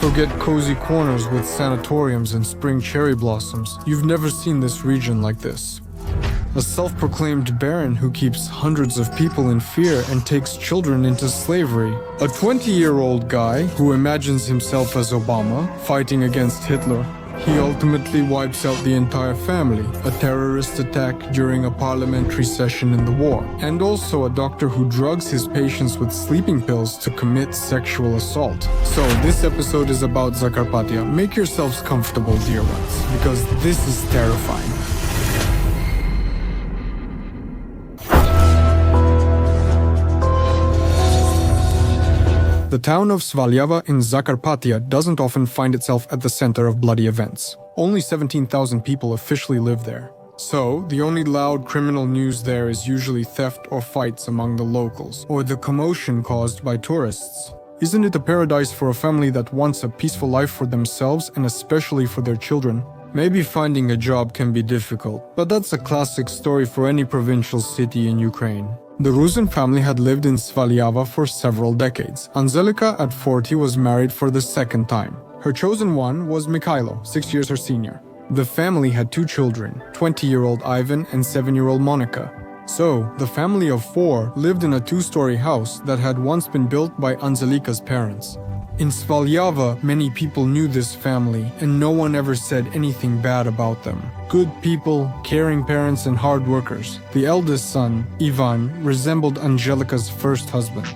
Forget cozy corners with sanatoriums and spring cherry blossoms. You've never seen this region like this. A self-proclaimed baron who keeps hundreds of people in fear and takes children into slavery. A 20-year-old guy who imagines himself as Obama fighting against Hitler. He ultimately wipes out the entire family, a terrorist attack during a parliamentary session in the war, and also a doctor who drugs his patients with sleeping pills to commit sexual assault. So this episode is about Zakarpattia. Make yourselves comfortable, dear ones, because this is terrifying. The town of Svaljava in Zakarpattia doesn't often find itself at the center of bloody events. Only 17,000 people officially live there. So, the only loud criminal news there is usually theft or fights among the locals, or the commotion caused by tourists. Isn't it a paradise for a family that wants a peaceful life for themselves and especially for their children? Maybe finding a job can be difficult, but that's a classic story for any provincial city in Ukraine. The Rusyn family had lived in Svaljava for several decades. Anzelika, at 40, was married for the second time. Her chosen one was Mikhailo, 6 years her senior. The family had two children, 20-year-old Ivan and 7-year-old Monica. So, the family of four lived in a two-story house that had once been built by Anzelika's parents. In Svaljava, many people knew this family, and no one ever said anything bad about them. Good people, caring parents, and hard workers. The eldest son, Ivan, resembled Angelika's first husband.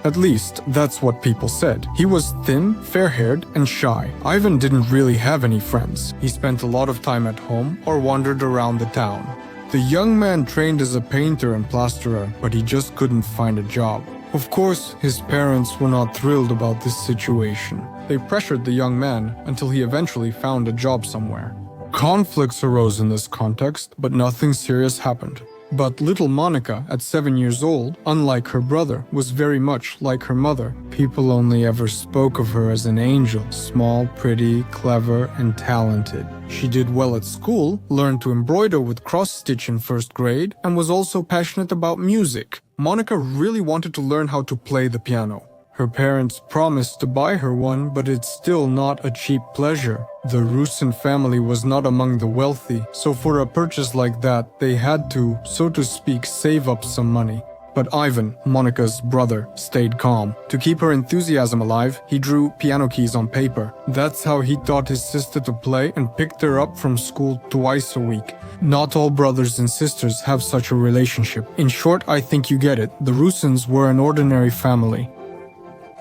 At least, that's what people said. He was thin, fair-haired, and shy. Ivan didn't really have any friends. He spent a lot of time at home or wandered around the town. The young man trained as a painter and plasterer, but he just couldn't find a job. Of course, his parents were not thrilled about this situation. They pressured the young man until he eventually found a job somewhere. Conflicts arose in this context, but nothing serious happened. But little Monica, at 7 years old, unlike her brother, was very much like her mother. People only ever spoke of her as an angel, small, pretty, clever, and talented. She did well at school, learned to embroider with cross-stitch in first grade, and was also passionate about music. Monica really wanted to learn how to play the piano. Her parents promised to buy her one, but it's still not a cheap pleasure. The Rusyn family was not among the wealthy, so for a purchase like that, they had to, so to speak, save up some money. But Ivan, Monica's brother, stayed calm. To keep her enthusiasm alive, he drew piano keys on paper. That's how he taught his sister to play and picked her up from school twice a week. Not all brothers and sisters have such a relationship. In short, I think you get it. The Rusyns were an ordinary family.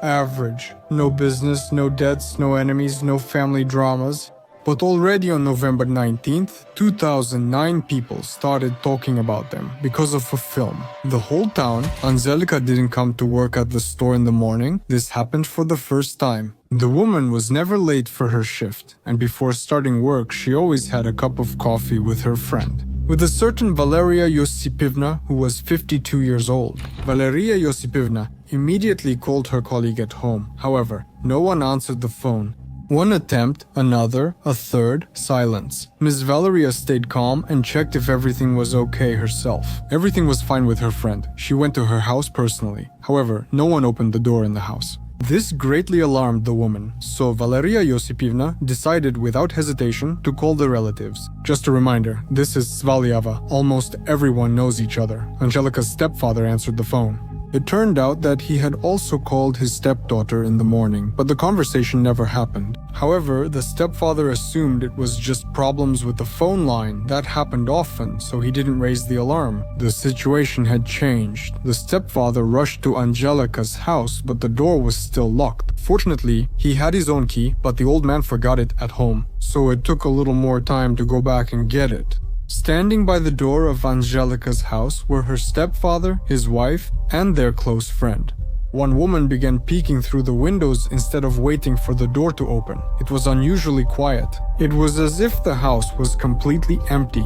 Average. No business, no debts, no enemies, no family dramas. But already on November 19th, 2009 people started talking about them because of a film. The whole town, Anzelika didn't come to work at the store in the morning. This happened for the first time. The woman was never late for her shift, and before starting work, she always had a cup of coffee with her friend. With a certain Valeria Yosipivna, who was 52 years old. Valeria Yosipivna immediately called her colleague at home. However, no one answered the phone. One attempt, another, a third, silence. Miss Valeria stayed calm and checked if everything was okay herself. Everything was fine with her friend. She went to her house personally. However, no one opened the door in the house. This greatly alarmed the woman, so Valeria Yosipivna decided without hesitation to call the relatives. Just a reminder, this is Svaljava. Almost everyone knows each other. Angelika's stepfather answered the phone. It turned out that he had also called his stepdaughter in the morning, but the conversation never happened. However, the stepfather assumed it was just problems with the phone line. That happened often, so he didn't raise the alarm. The situation had changed. The stepfather rushed to Angelika's house, but the door was still locked. Fortunately, he had his own key, but the old man forgot it at home, so it took a little more time to go back and get it. Standing by the door of Angelika's house were her stepfather, his wife, and their close friend. One woman began peeking through the windows instead of waiting for the door to open. It was unusually quiet. It was as if the house was completely empty.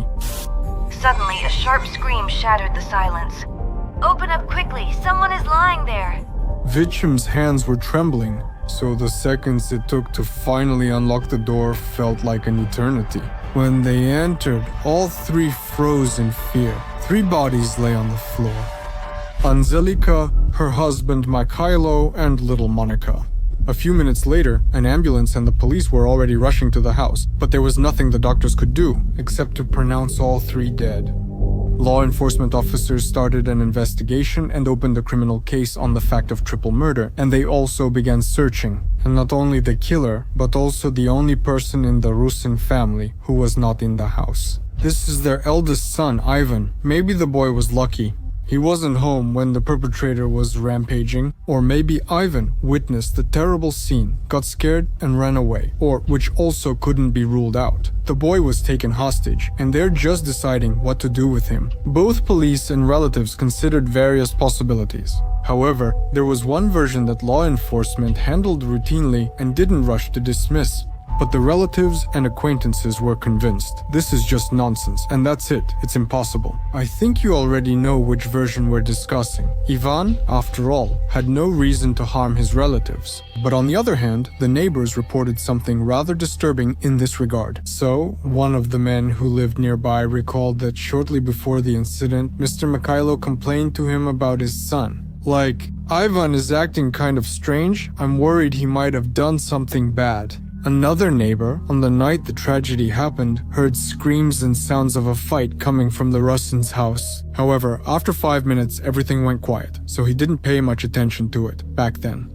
Suddenly, a sharp scream shattered the silence. "Open up quickly! Someone is lying there!" Vichim's hands were trembling, so the seconds it took to finally unlock the door felt like an eternity. When they entered, all three froze in fear. 3 bodies lay on the floor. Anzelika, her husband Mikhailo, and little Monica. A few minutes later, an ambulance and the police were already rushing to the house, but there was nothing the doctors could do except to pronounce all three dead. Law enforcement officers started an investigation and opened a criminal case on the fact of triple murder, and they also began searching. And not only the killer, but also the only person in the Rusyn family who was not in the house. This is their eldest son, Ivan. Maybe the boy was lucky. He wasn't home when the perpetrator was rampaging, or maybe Ivan witnessed the terrible scene, got scared and ran away, or which also couldn't be ruled out. The boy was taken hostage, and they're just deciding what to do with him. Both police and relatives considered various possibilities. However, there was one version that law enforcement handled routinely and didn't rush to dismiss. But the relatives and acquaintances were convinced. This is just nonsense, and that's it. It's impossible. I think you already know which version we're discussing. Ivan, after all, had no reason to harm his relatives. But on the other hand, the neighbors reported something rather disturbing in this regard. So, one of the men who lived nearby recalled that shortly before the incident, Mr. Mikhailo complained to him about his son. Like, Ivan is acting kind of strange. I'm worried he might have done something bad. Another neighbor, on the night the tragedy happened, heard screams and sounds of a fight coming from the Rusyns' house. However, after 5 minutes, everything went quiet, so he didn't pay much attention to it back then.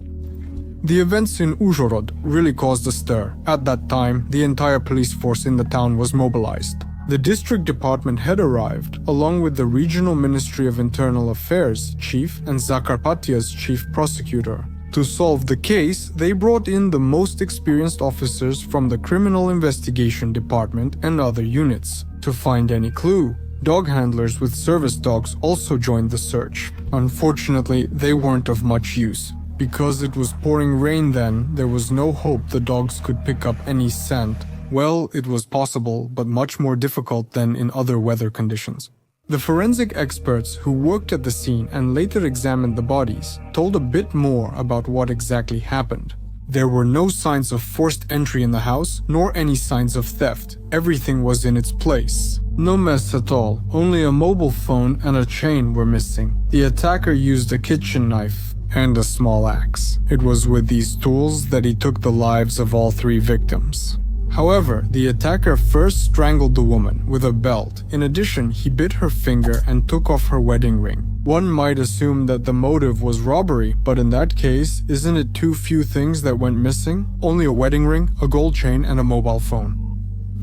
The events in Uzhhorod really caused a stir. At that time, the entire police force in the town was mobilized. The district department had arrived, along with the regional Ministry of Internal Affairs chief and Zakarpattia's chief prosecutor. To solve the case, they brought in the most experienced officers from the Criminal Investigation Department and other units. To find any clue, dog handlers with service dogs also joined the search. Unfortunately, they weren't of much use. Because it was pouring rain then, there was no hope the dogs could pick up any scent. Well, it was possible, but much more difficult than in other weather conditions. The forensic experts who worked at the scene and later examined the bodies told a bit more about what exactly happened. There were no signs of forced entry in the house, nor any signs of theft. Everything was in its place. No mess at all, only a mobile phone and a chain were missing. The attacker used a kitchen knife and a small axe. It was with these tools that he took the lives of all three victims. However, the attacker first strangled the woman with a belt. In addition, he bit her finger and took off her wedding ring. One might assume that the motive was robbery, but in that case, isn't it too few things that went missing? Only a wedding ring, a gold chain, and a mobile phone.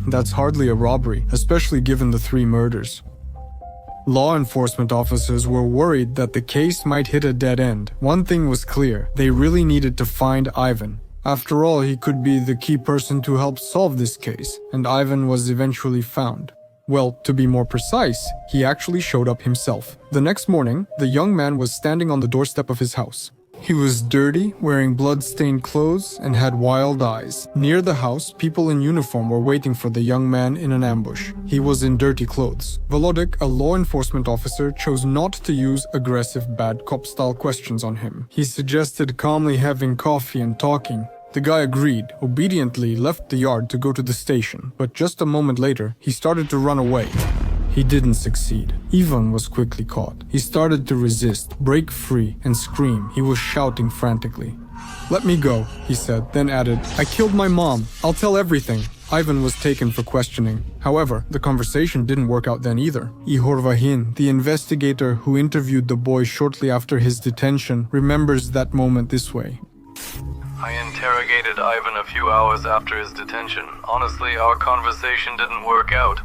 That's hardly a robbery, especially given the three murders. Law enforcement officers were worried that the case might hit a dead end. One thing was clear, they really needed to find Ivan. After all, he could be the key person to help solve this case, and Ivan was eventually found. Well, to be more precise, he actually showed up himself. The next morning, the young man was standing on the doorstep of his house. He was dirty, wearing blood-stained clothes, and had wild eyes. Near the house, people in uniform were waiting for the young man in an ambush. He was in dirty clothes. Volodek, a law enforcement officer, chose not to use aggressive bad cop-style questions on him. He suggested calmly having coffee and talking. The guy agreed, obediently left the yard to go to the station, but just a moment later, he started to run away. He didn't succeed. Ivan was quickly caught. He started to resist, break free, and scream. He was shouting frantically. "Let me go," he said, then added, "I killed my mom. I'll tell everything." Ivan was taken for questioning. However, the conversation didn't work out then either. Ihor Vahin, the investigator who interviewed the boy shortly after his detention, remembers that moment this way. I interrogated Ivan a few hours after his detention. Honestly, our conversation didn't work out.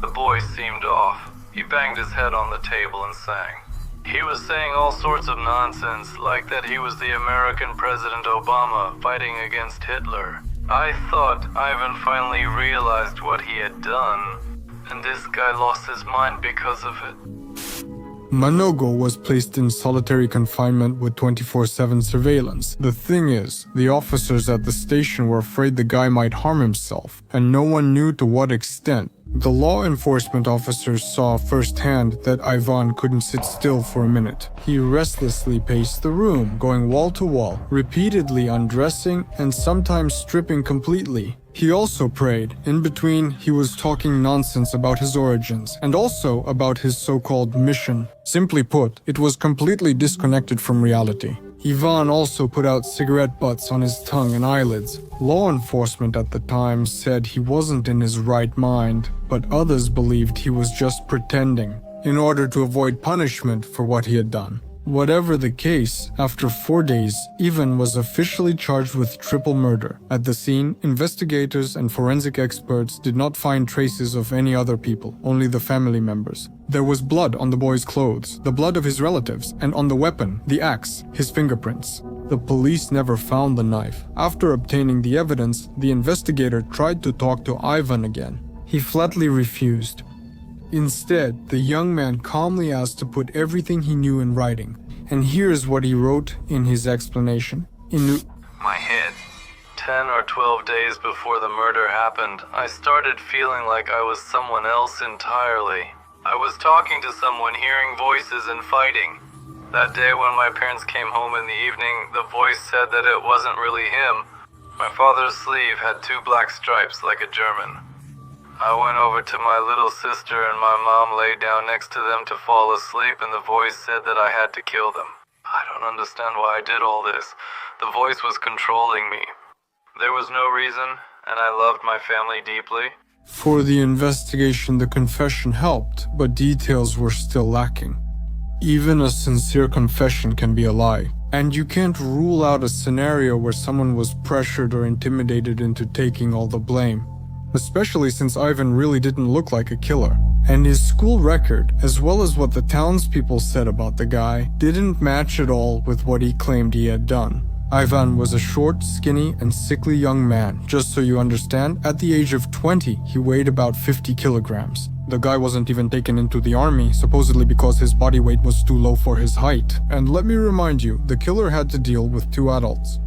The boy seemed off. He banged his head on the table and sang. He was saying all sorts of nonsense, like that he was the American President Obama fighting against Hitler. I thought Ivan finally realized what he had done, and this guy lost his mind because of it. Manogo was placed in solitary confinement with 24/7 surveillance. The thing is, the officers at the station were afraid the guy might harm himself, and no one knew to what extent. The law enforcement officers saw firsthand that Ivan couldn't sit still for a minute. He restlessly paced the room, going wall to wall, repeatedly undressing and sometimes stripping completely. He also prayed. In between, he was talking nonsense about his origins and also about his so-called mission. Simply put, it was completely disconnected from reality. Ivan also put out cigarette butts on his tongue and eyelids. Law enforcement at the time said he wasn't in his right mind, but others believed he was just pretending in order to avoid punishment for what he had done. Whatever the case, after 4 days, Ivan was officially charged with triple murder. At the scene, investigators and forensic experts did not find traces of any other people, only the family members. There was blood on the boy's clothes, the blood of his relatives, and on the weapon, the axe, his fingerprints. The police never found the knife. After obtaining the evidence, the investigator tried to talk to Ivan again. He flatly refused. Instead, the young man calmly asked to put everything he knew in writing. And here's what he wrote in his explanation. My head. 10 or 12 days before the murder happened, I started feeling like I was someone else entirely. I was talking to someone, hearing voices and fighting. That day when my parents came home in the evening, the voice said that it wasn't really him. My father's sleeve had 2 black stripes like a German. I went over to my little sister and my mom lay down next to them to fall asleep, and the voice said that I had to kill them. I don't understand why I did all this. The voice was controlling me. There was no reason, and I loved my family deeply. For the investigation, the confession helped, but details were still lacking. Even a sincere confession can be a lie, and you can't rule out a scenario where someone was pressured or intimidated into taking all the blame. Especially since Ivan really didn't look like a killer. And his school record, as well as what the townspeople said about the guy, didn't match at all with what he claimed he had done. Ivan was a short, skinny, and sickly young man. Just so you understand, at the age of 20, he weighed about 50 kilograms. The guy wasn't even taken into the army, supposedly because his body weight was too low for his height. And let me remind you, the killer had to deal with 2 adults.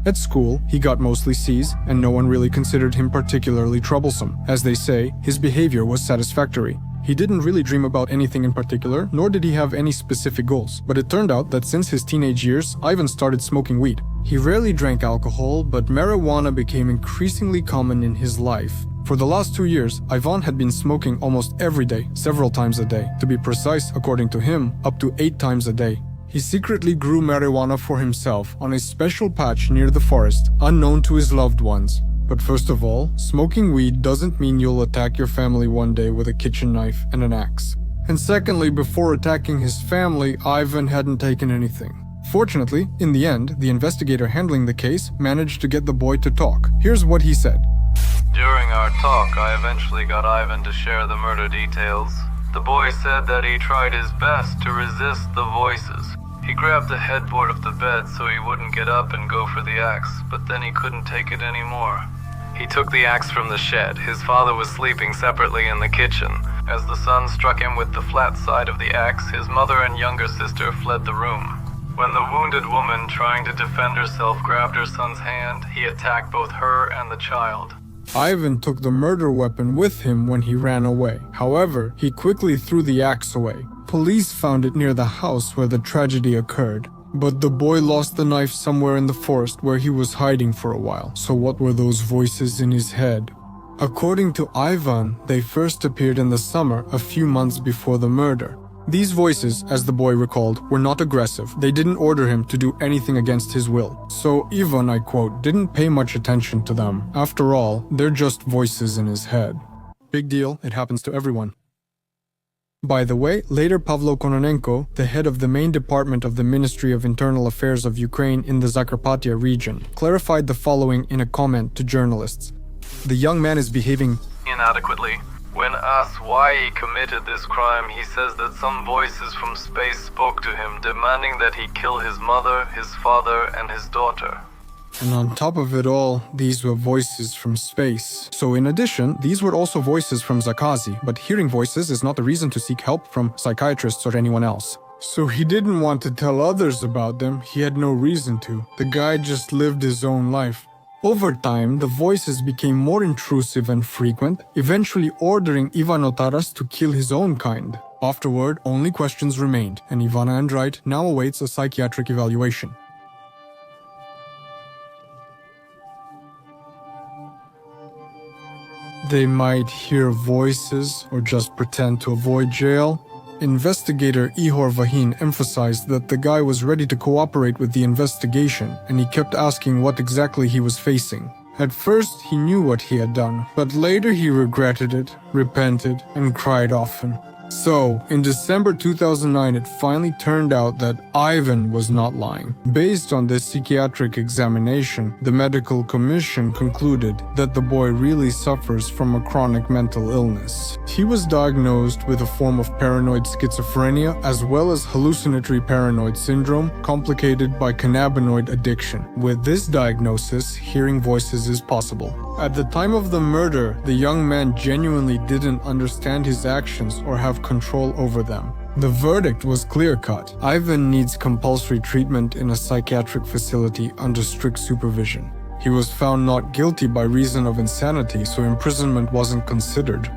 At school, he got mostly C's, and no one really considered him particularly troublesome. As they say, his behavior was satisfactory. He didn't really dream about anything in particular, nor did he have any specific goals. But it turned out that since his teenage years, Ivan started smoking weed. He rarely drank alcohol, but marijuana became increasingly common in his life. For the last 2 years, Ivan had been smoking almost every day, several times a day. To be precise, according to him, up to 8 times a day. He secretly grew marijuana for himself on a special patch near the forest, unknown to his loved ones. But first of all, smoking weed doesn't mean you'll attack your family one day with a kitchen knife and an axe. And secondly, before attacking his family, Ivan hadn't taken anything. Fortunately, in the end, the investigator handling the case managed to get the boy to talk. Here's what he said. During our talk, I eventually got Ivan to share the murder details. The boy said that he tried his best to resist the voices. He grabbed the headboard of the bed so he wouldn't get up and go for the axe, but then he couldn't take it anymore. He took the axe from the shed. His father was sleeping separately in the kitchen. As the son struck him with the flat side of the axe, his mother and younger sister fled the room. When the wounded woman, trying to defend herself, grabbed her son's hand, he attacked both her and the child. Ivan took the murder weapon with him when he ran away. However, he quickly threw the axe away. Police found it near the house where the tragedy occurred. But the boy lost the knife somewhere in the forest where he was hiding for a while. So what were those voices in his head? According to Ivan, they first appeared in the summer, a few months before the murder. These voices, as the boy recalled, were not aggressive. They didn't order him to do anything against his will. So Ivan, I quote, didn't pay much attention to them. After all, they're just voices in his head. Big deal, it happens to everyone. By the way, later Pavlo Kononenko, the head of the main department of the Ministry of Internal Affairs of Ukraine in the Zakarpattia region, clarified the following in a comment to journalists. The young man is behaving inadequately. When asked why he committed this crime, he says that some voices from space spoke to him, demanding that he kill his mother, his father, and his daughter. And on top of it all, these were voices from space. So in addition, these were also voices from Zakazi, but hearing voices is not a reason to seek help from psychiatrists or anyone else. So he didn't want to tell others about them, he had no reason to. The guy just lived his own life. Over time, the voices became more intrusive and frequent, eventually ordering Ivano Taras to kill his own kind. Afterward, only questions remained, and Ivana Andreit now awaits a psychiatric evaluation. They might hear voices or just pretend to avoid jail. investigator Ihor Vahin emphasized that the guy was ready to cooperate with the investigation, and he kept asking what exactly he was facing. At first, he knew what he had done, but later he regretted it, repented, and cried often. So, in December 2009, it finally turned out that Ivan was not lying. Based on this psychiatric examination, the medical commission concluded that the boy really suffers from a chronic mental illness. He was diagnosed with a form of paranoid schizophrenia as well as hallucinatory paranoid syndrome complicated by cannabinoid addiction. With this diagnosis, hearing voices is possible. At the time of the murder, the young man genuinely didn't understand his actions or have control over them. The verdict was clear-cut. Ivan needs compulsory treatment in a psychiatric facility under strict supervision. He was found not guilty by reason of insanity, so imprisonment wasn't considered.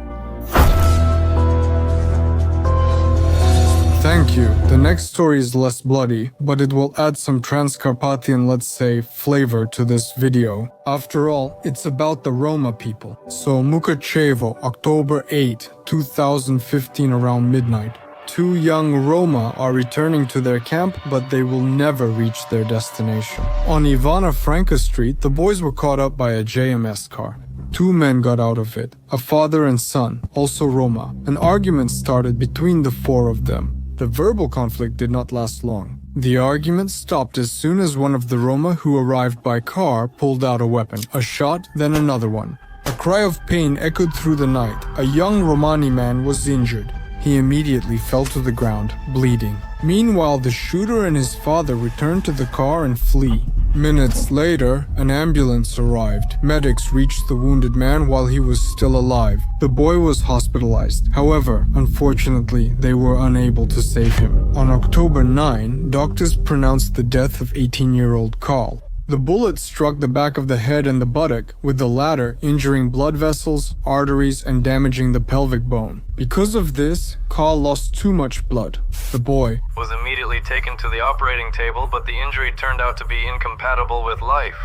Thank you. The next story is less bloody, but it will add some Transcarpathian, let's say, flavor to this video. After all, it's about the Roma people. So Mukachevo, October 8, 2015 around midnight. Two young Roma are returning to their camp, but they will never reach their destination. On Ivana Franka Street, the boys were caught up by a JMS car. Two men got out of it, a father and son, also Roma. An argument started between the four of them. The verbal conflict did not last long. The argument stopped as soon as one of the Roma who arrived by car pulled out a weapon. A shot, then another one. A cry of pain echoed through the night. A young Romani man was injured. He immediately fell to the ground, bleeding. Meanwhile, the shooter and his father returned to the car and flee. Minutes later, an ambulance arrived. Medics reached the wounded man while he was still alive. The boy was hospitalized. However, unfortunately, they were unable to save him. On October 9, doctors pronounced the death of 18-year-old Karl. The bullet struck the back of the head and the buttock, with the latter injuring blood vessels, arteries, and damaging the pelvic bone. Because of this, Karl lost too much blood. The boy was immediately taken to the operating table, but the injury turned out to be incompatible with life.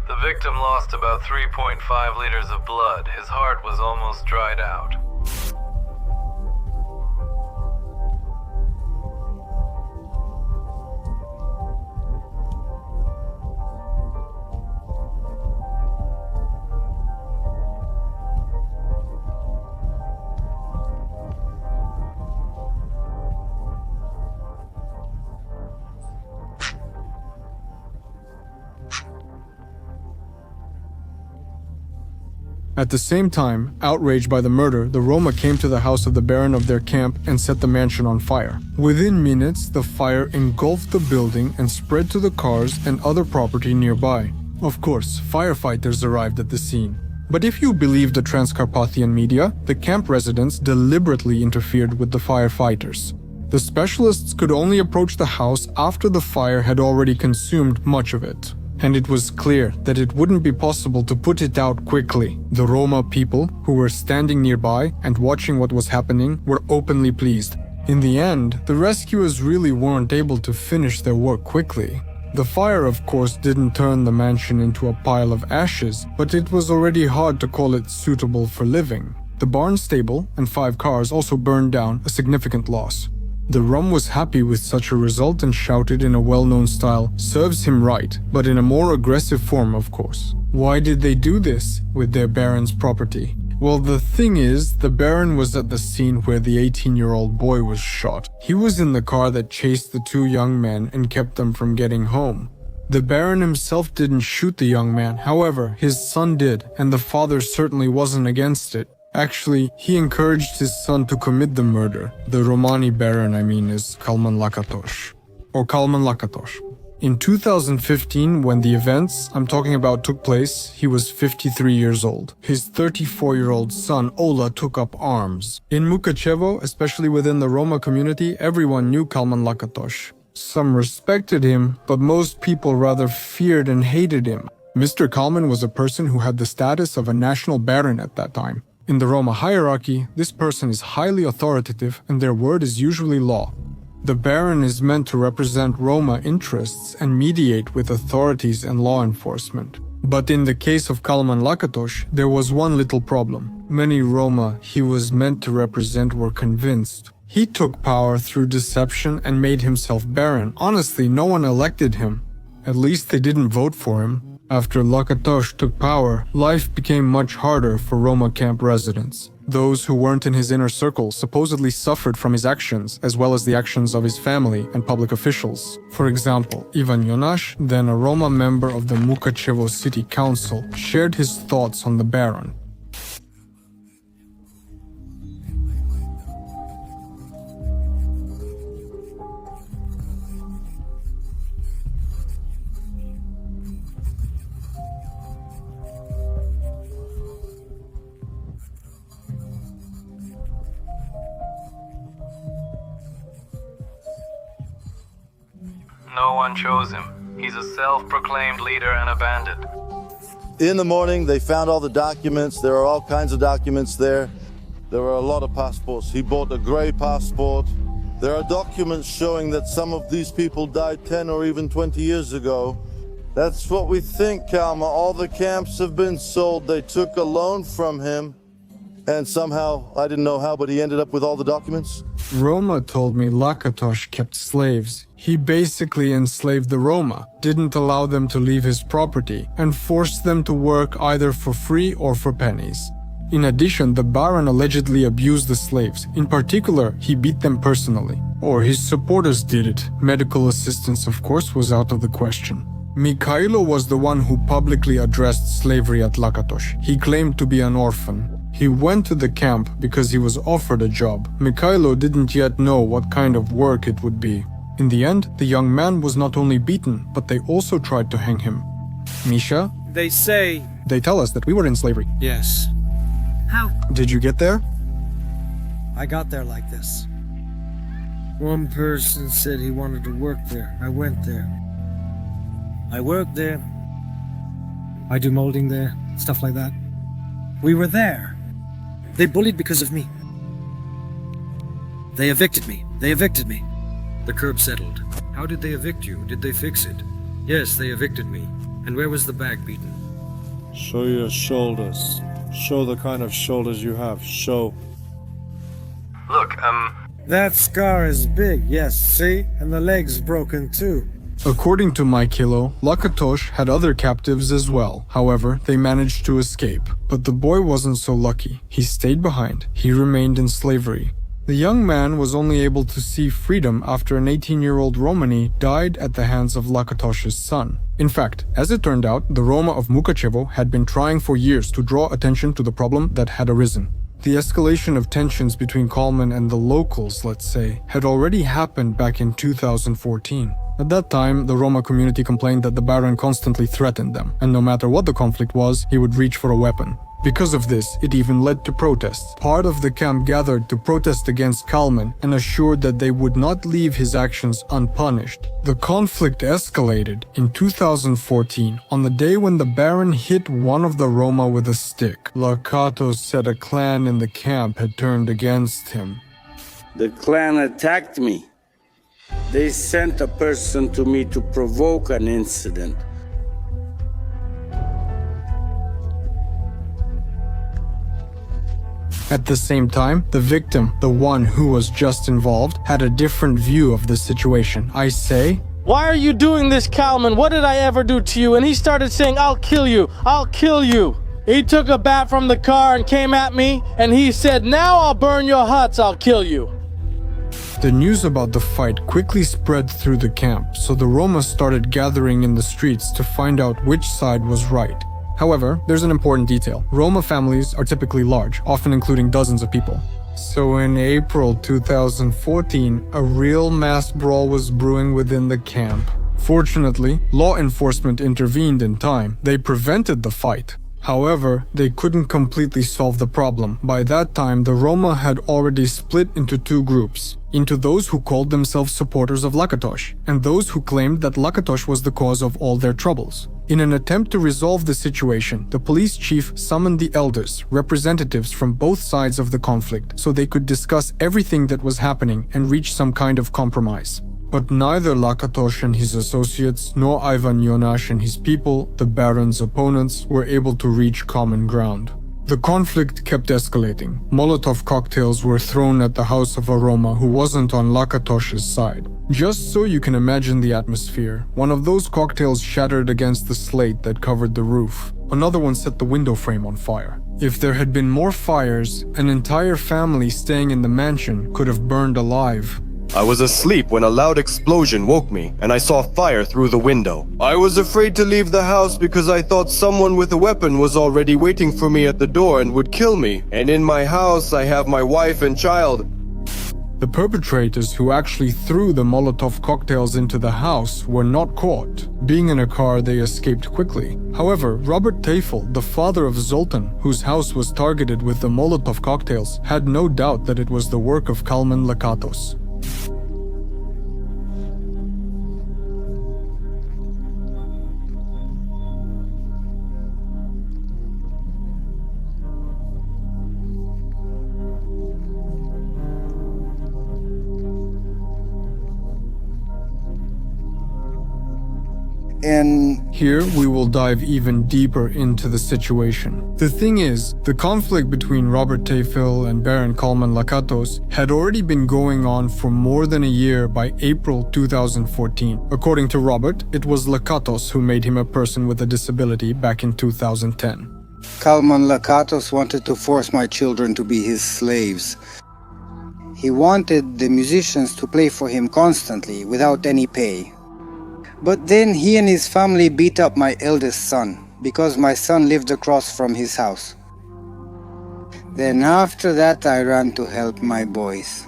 The victim lost about 3.5 liters of blood. His heart was almost dried out. At the same time, outraged by the murder, the Roma came to the house of the Baron of their camp and set the mansion on fire. Within minutes, the fire engulfed the building and spread to the cars and other property nearby. Of course, firefighters arrived at the scene. But if you believe the Transcarpathian media, the camp residents deliberately interfered with the firefighters. The specialists could only approach the house after the fire had already consumed much of it. And it was clear that it wouldn't be possible to put it out quickly. The Roma people, who were standing nearby and watching what was happening, were openly pleased. In the end, the rescuers really weren't able to finish their work quickly. The fire, of course, didn't turn the mansion into a pile of ashes, but it was already hard to call it suitable for living. The barn stable and 5 cars also burned down, a significant loss. The Rum was happy with such a result and shouted in a well-known style, "Serves him right," but in a more aggressive form, of course. Why did they do this with their Baron's property? Well, the thing is, the Baron was at the scene where the 18-year-old boy was shot. He was in the car that chased the 2 young men and kept them from getting home. The Baron himself didn't shoot the young man, however, his son did, and the father certainly wasn't against it. Actually, he encouraged his son to commit the murder. The Romani Baron, is Kalman Lakatos. Or Kalman Lakatos. In 2015, when the events I'm talking about took place, he was 53 years old. His 34-year-old son, Ola, took up arms. In Mukachevo, especially within the Roma community, everyone knew Kalman Lakatos. Some respected him, but most people rather feared and hated him. Mr. Kalman was a person who had the status of a national baron at that time. In the Roma hierarchy, this person is highly authoritative and their word is usually law. The Baron is meant to represent Roma interests and mediate with authorities and law enforcement. But in the case of Kalman Lakatos, there was one little problem. Many Roma he was meant to represent were convinced He took power through deception and made himself Baron. Honestly, no one elected him. At least they didn't vote for him. After Lakatosh took power, life became much harder for Roma camp residents. Those who weren't in his inner circle supposedly suffered from his actions, as well as the actions of his family and public officials. For example, Ivan Yonash, then a Roma member of the Mukachevo city council, shared his thoughts on the Baron. No one chose him. He's a self-proclaimed leader and a bandit. In the morning, they found all the documents. There are all kinds of documents there. There were a lot of passports. He bought a gray passport. There are documents showing that some of these people died 10 or even 20 years ago. That's what we think, Kalma. All the camps have been sold. They took a loan from him. And somehow, I didn't know how, but he ended up with all the documents. Roma told me Lakatosh kept slaves. He basically enslaved the Roma, didn't allow them to leave his property, and forced them to work either for free or for pennies. In addition, the Baron allegedly abused the slaves. In particular, he beat them personally. Or his supporters did it. Medical assistance, of course, was out of the question. Mikhailo was the one who publicly addressed slavery at Lakatosh. He claimed to be an orphan. He went to the camp because he was offered a job. Mikhailo didn't yet know what kind of work it would be. In the end, the young man was not only beaten, but they also tried to hang him. Misha? They tell us that we were in slavery. Yes. How? Did you get there? I got there like this. One person said he wanted to work there. I went there. I worked there. I do molding there, stuff like that. We were there. They bullied because of me. They evicted me. The curb settled. How did they evict you? Did they fix it? Yes, they evicted me. And where was the bag beaten? Show your shoulders. Show the kind of shoulders you have. Show. Look, That scar is big, yes, see? And the leg's broken too. According to Mikhailo, Lakatosh had other captives as well. However, they managed to escape. But the boy wasn't so lucky. He stayed behind. He remained in slavery. The young man was only able to see freedom after an 18-year-old Romani died at the hands of Lakatosh's son. In fact, as it turned out, the Roma of Mukachevo had been trying for years to draw attention to the problem that had arisen. The escalation of tensions between Kalman and the locals, let's say, had already happened back in 2014. At that time, the Roma community complained that the Baron constantly threatened them, and no matter what the conflict was, he would reach for a weapon. Because of this, it even led to protests. Part of the camp gathered to protest against Kalman and assured that they would not leave his actions unpunished. The conflict escalated in 2014 on the day when the Baron hit one of the Roma with a stick. Lakatos said a clan in the camp had turned against him. The clan attacked me. They sent a person to me to provoke an incident. At the same time, the victim, the one who was just involved, had a different view of the situation. I say, "Why are you doing this, Kalman? What did I ever do to you?" And he started saying, "I'll kill you, I'll kill you." He took a bat from the car and came at me, and he said, "Now I'll burn your huts, I'll kill you." The news about the fight quickly spread through the camp, so the Roma started gathering in the streets to find out which side was right. However, there's an important detail. Roma families are typically large, often including dozens of people. So in April 2014, a real mass brawl was brewing within the camp. Fortunately, law enforcement intervened in time. They prevented the fight. However, they couldn't completely solve the problem. By that time, the Roma had already split into two groups, into those who called themselves supporters of Lakatosh, and those who claimed that Lakatosh was the cause of all their troubles. In an attempt to resolve the situation, the police chief summoned the elders, representatives from both sides of the conflict, so they could discuss everything that was happening and reach some kind of compromise. But neither Lakatosh and his associates, nor Ivan Yonash and his people, the Baron's opponents, were able to reach common ground. The conflict kept escalating. Molotov cocktails were thrown at the house of a Roma who wasn't on Lakatosh's side. Just so you can imagine the atmosphere, one of those cocktails shattered against the slate that covered the roof. Another one set the window frame on fire. If there had been more fires, an entire family staying in the mansion could have burned alive. I was asleep when a loud explosion woke me, and I saw fire through the window. I was afraid to leave the house because I thought someone with a weapon was already waiting for me at the door and would kill me. And in my house, I have my wife and child. The perpetrators who actually threw the Molotov cocktails into the house were not caught. Being in a car, they escaped quickly. However, Robert Teifel, the father of Zoltan, whose house was targeted with the Molotov cocktails, had no doubt that it was the work of Kalman Lakatos. And Here, we will dive even deeper into the situation. The thing is, the conflict between Robert Teifel and Baron Kalman Lakatos had already been going on for more than a year by April 2014. According to Robert, it was Lakatos who made him a person with a disability back in 2010. Kalman Lakatos wanted to force my children to be his slaves. He wanted the musicians to play for him constantly, without any pay. But then he and his family beat up my eldest son, because my son lived across from his house. Then after that I ran to help my boys.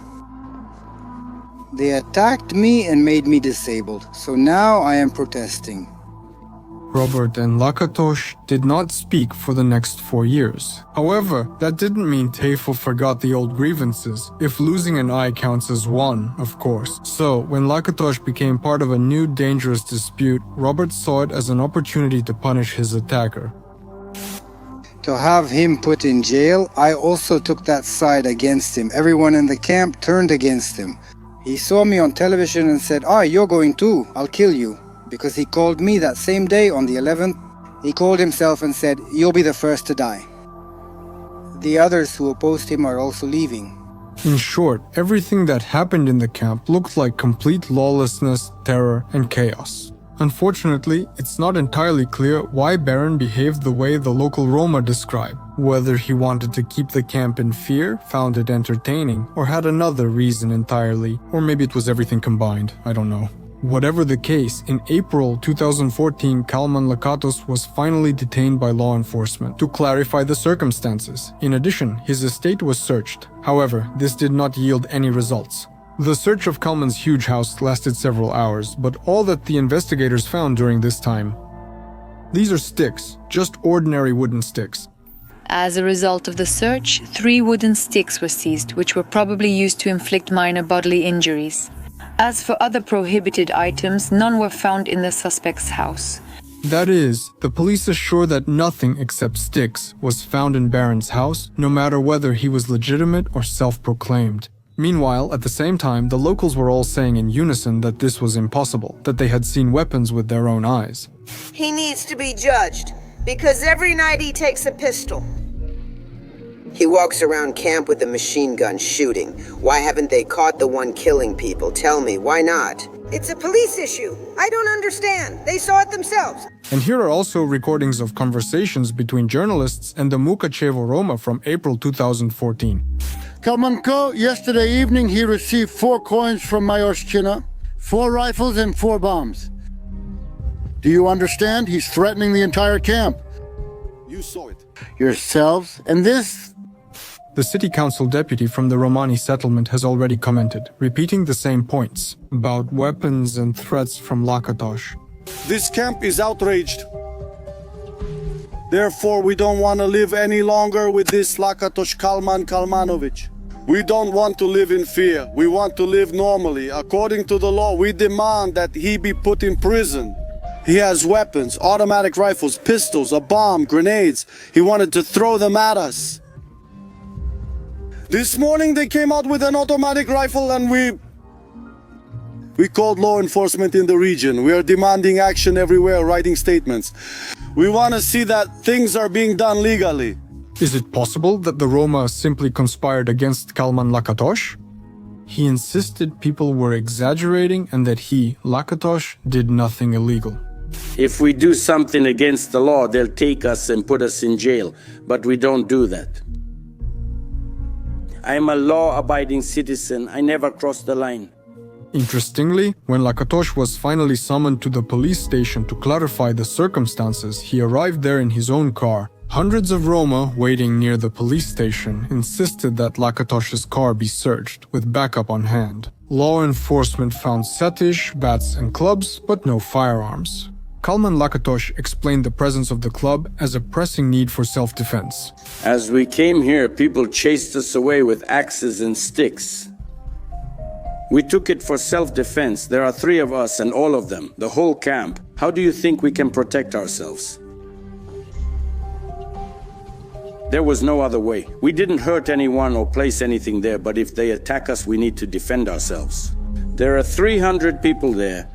They attacked me and made me disabled, so now I am protesting. Robert and Lakatos did not speak for the next 4 years. However, that didn't mean Teifel forgot the old grievances, if losing an eye counts as one, of course. So, when Lakatos became part of a new dangerous dispute, Robert saw it as an opportunity to punish his attacker. To have him put in jail, I also took that side against him. Everyone in the camp turned against him. He saw me on television and said, you're going too, I'll kill you. Because he called me that same day on the 11th, he called himself and said, you'll be the first to die. The others who opposed him are also leaving. In short, everything that happened in the camp looked like complete lawlessness, terror, and chaos. Unfortunately, it's not entirely clear why Baron behaved the way the local Roma described. Whether he wanted to keep the camp in fear, found it entertaining, or had another reason entirely, or maybe it was everything combined, I don't know. Whatever the case, in April 2014, Kalman Lakatos was finally detained by law enforcement to clarify the circumstances. In addition, his estate was searched. However, this did not yield any results. The search of Kalman's huge house lasted several hours, but all that the investigators found during this time. These are sticks, just ordinary wooden sticks. As a result of the search, 3 wooden sticks were seized, which were probably used to inflict minor bodily injuries. As for other prohibited items, none were found in the suspect's house. That is, the police assure that nothing except sticks was found in Baron's house, no matter whether he was legitimate or self-proclaimed. Meanwhile, at the same time, the locals were all saying in unison that this was impossible, that they had seen weapons with their own eyes. He needs to be judged, because every night he takes a pistol. He walks around camp with a machine gun shooting. Why haven't they caught the one killing people? Tell me, why not? It's a police issue. I don't understand. They saw it themselves. And here are also recordings of conversations between journalists and the Mukachevo Roma from April 2014. Kalmanko, yesterday evening he received 4 coins from Mayorshchina, 4 rifles and 4 bombs. Do you understand? He's threatening the entire camp. You saw it. Yourselves, and this... The city council deputy from the Romani settlement has already commented, repeating the same points about weapons and threats from Lakatos. This camp is outraged. Therefore, we don't want to live any longer with this Lakatos Kalmanovich. We don't want to live in fear. We want to live normally. According to the law, we demand that he be put in prison. He has weapons, automatic rifles, pistols, a bomb, grenades. He wanted to throw them at us. This morning they came out with an automatic rifle and we called law enforcement in the region. We are demanding action everywhere, writing statements. We want to see that things are being done legally. Is it possible that the Roma simply conspired against Kalman Lakatosh? He insisted people were exaggerating and that he, Lakatosh, did nothing illegal. If we do something against the law, they'll take us and put us in jail, but we don't do that. I am a law-abiding citizen. I never cross the line. Interestingly, when Lakatosh was finally summoned to the police station to clarify the circumstances, he arrived there in his own car. Hundreds of Roma waiting near the police station insisted that Lakatosh's car be searched, with backup on hand. Law enforcement found setish, bats and clubs, but no firearms. Kalman Lakatosh explained the presence of the club as a pressing need for self-defense. As we came here, people chased us away with axes and sticks. We took it for self-defense. There are 3 of us and all of them, the whole camp. How do you think we can protect ourselves? There was no other way. We didn't hurt anyone or place anything there, but if they attack us, we need to defend ourselves. There are 300 people there.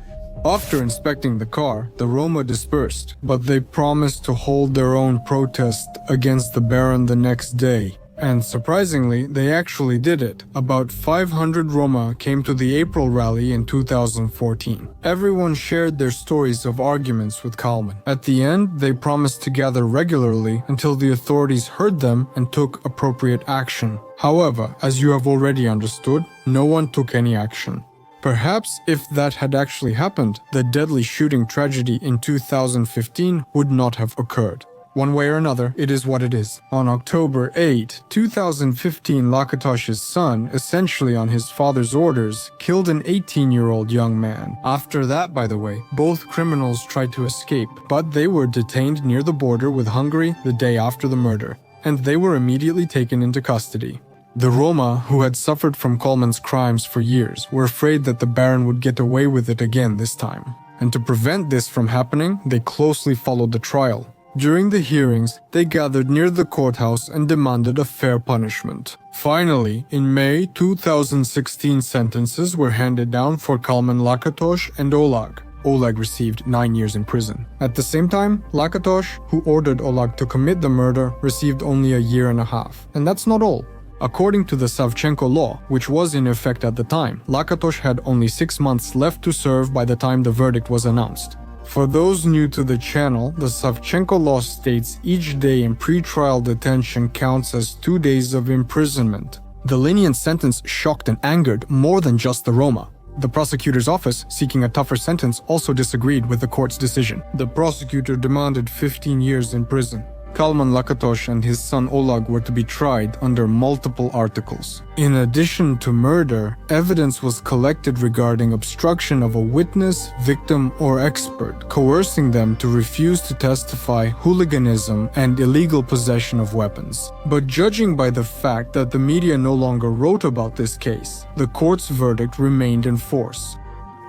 After inspecting the car, the Roma dispersed, but they promised to hold their own protest against the Baron the next day. And surprisingly, they actually did it. About 500 Roma came to the April rally in 2014. Everyone shared their stories of arguments with Kalman. At the end, they promised to gather regularly until the authorities heard them and took appropriate action. However, as you have already understood, no one took any action. Perhaps if that had actually happened, the deadly shooting tragedy in 2015 would not have occurred. One way or another, it is what it is. On October 8, 2015, Lakatosh's son, essentially on his father's orders, killed an 18-year-old young man. After that, by the way, both criminals tried to escape, but they were detained near the border with Hungary the day after the murder, and they were immediately taken into custody. The Roma, who had suffered from Kalman's crimes for years, were afraid that the Baron would get away with it again this time. And to prevent this from happening, they closely followed the trial. During the hearings, they gathered near the courthouse and demanded a fair punishment. Finally, in May 2016, sentences were handed down for Kalman Lakatosh and Oleg. Oleg received 9 years in prison. At the same time, Lakatosh, who ordered Oleg to commit the murder, received only a year and a half. And that's not all. According to the Savchenko law, which was in effect at the time, Lakatosh had only 6 months left to serve by the time the verdict was announced. For those new to the channel, the Savchenko law states each day in pre-trial detention counts as 2 days of imprisonment. The lenient sentence shocked and angered more than just the Roma. The prosecutor's office, seeking a tougher sentence, also disagreed with the court's decision. The prosecutor demanded 15 years in prison. Kalman Lakatosh and his son Oleg were to be tried under multiple articles. In addition to murder, evidence was collected regarding obstruction of a witness, victim, or expert, coercing them to refuse to testify, hooliganism, and illegal possession of weapons. But judging by the fact that the media no longer wrote about this case, the court's verdict remained in force.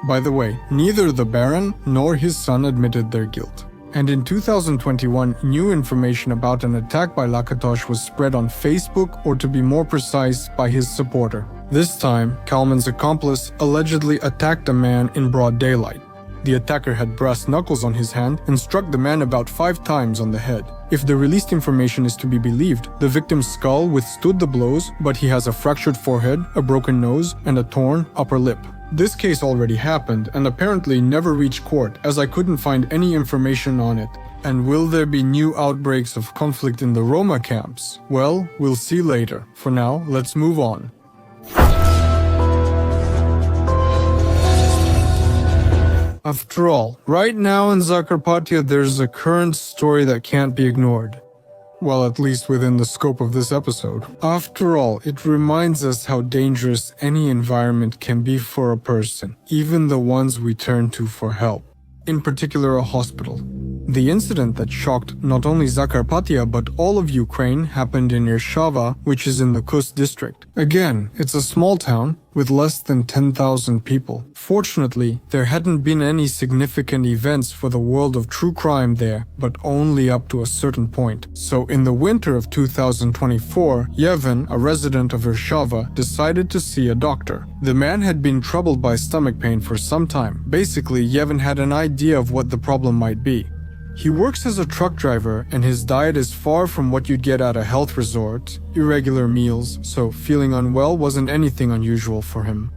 By the way, neither the Baron nor his son admitted their guilt. And in 2021, new information about an attack by Lakatosh was spread on Facebook, or to be more precise, by his supporter. This time, Kalman's accomplice allegedly attacked a man in broad daylight. The attacker had brass knuckles on his hand and struck the man about 5 times on the head. If the released information is to be believed, the victim's skull withstood the blows, but he has a fractured forehead, a broken nose, and a torn upper lip. This case already happened and apparently never reached court, as I couldn't find any information on it. And will there be new outbreaks of conflict in the Roma camps? Well, we'll see later. For now, let's move on. After all, right now in Zakarpattia there's a current story that can't be ignored. Well, at least within the scope of this episode. After all, it reminds us how dangerous any environment can be for a person, even the ones we turn to for help. In particular, a hospital. The incident that shocked not only Zakarpattia but all of Ukraine happened in Irshava, which is in the Kust district. Again, it's a small town with less than 10,000 people. Fortunately, there hadn't been any significant events for the world of true crime there, but only up to a certain point. So in the winter of 2024, Yevhen, a resident of Irshava, decided to see a doctor. The man had been troubled by stomach pain for some time. Basically, Yevhen had an idea of what the problem might be. He works as a truck driver and his diet is far from what you'd get at a health resort, irregular meals, so feeling unwell wasn't anything unusual for him.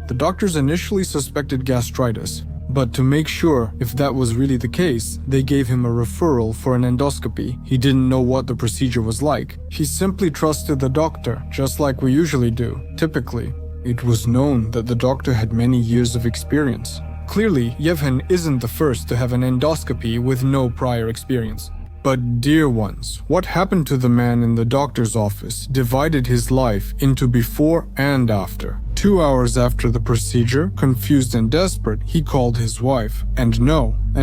The doctors initially suspected gastritis, but to make sure if that was really the case, they gave him a referral for an endoscopy. He didn't know what the procedure was like. He simply trusted the doctor, just like we usually do, typically. It was known that the doctor had many years of experience. Clearly, Yevhen isn't the first to have an endoscopy with no prior experience. But dear ones, what happened to the man in the doctor's office divided his life into before and after. 2 hours after the procedure, confused and desperate, he called his wife, and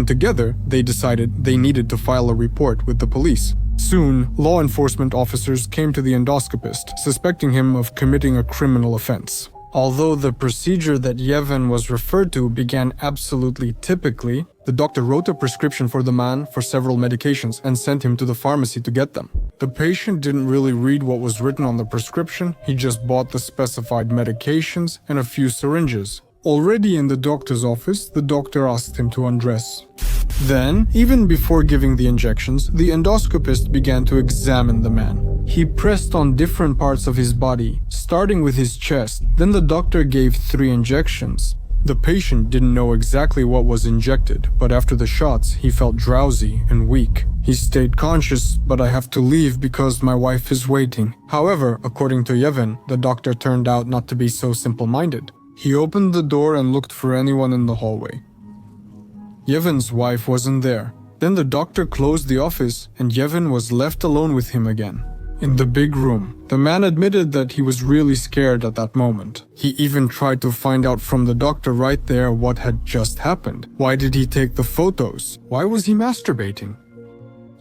together they decided they needed to file a report with the police. Soon, law enforcement officers came to the endoscopist, suspecting him of committing a criminal offense. Although the procedure that Yevhen was referred to began absolutely typically, the doctor wrote a prescription for the man for several medications and sent him to the pharmacy to get them. The patient didn't really read what was written on the prescription, he just bought the specified medications and a few syringes. Already in the doctor's office, the doctor asked him to undress. Then, even before giving the injections, the endoscopist began to examine the man. He pressed on different parts of his body, starting with his chest. Then the doctor gave 3 injections. The patient didn't know exactly what was injected, but after the shots, he felt drowsy and weak. He stayed conscious, but I have to leave because my wife is waiting. However, according to Yevhen, the doctor turned out not to be so simple-minded. He opened the door and looked for anyone in the hallway. Yevhen's wife wasn't there. Then the doctor closed the office and Yevhen was left alone with him again. In the big room, the man admitted that he was really scared at that moment. He even tried to find out from the doctor right there what had just happened. Why did he take the photos? Why was he masturbating?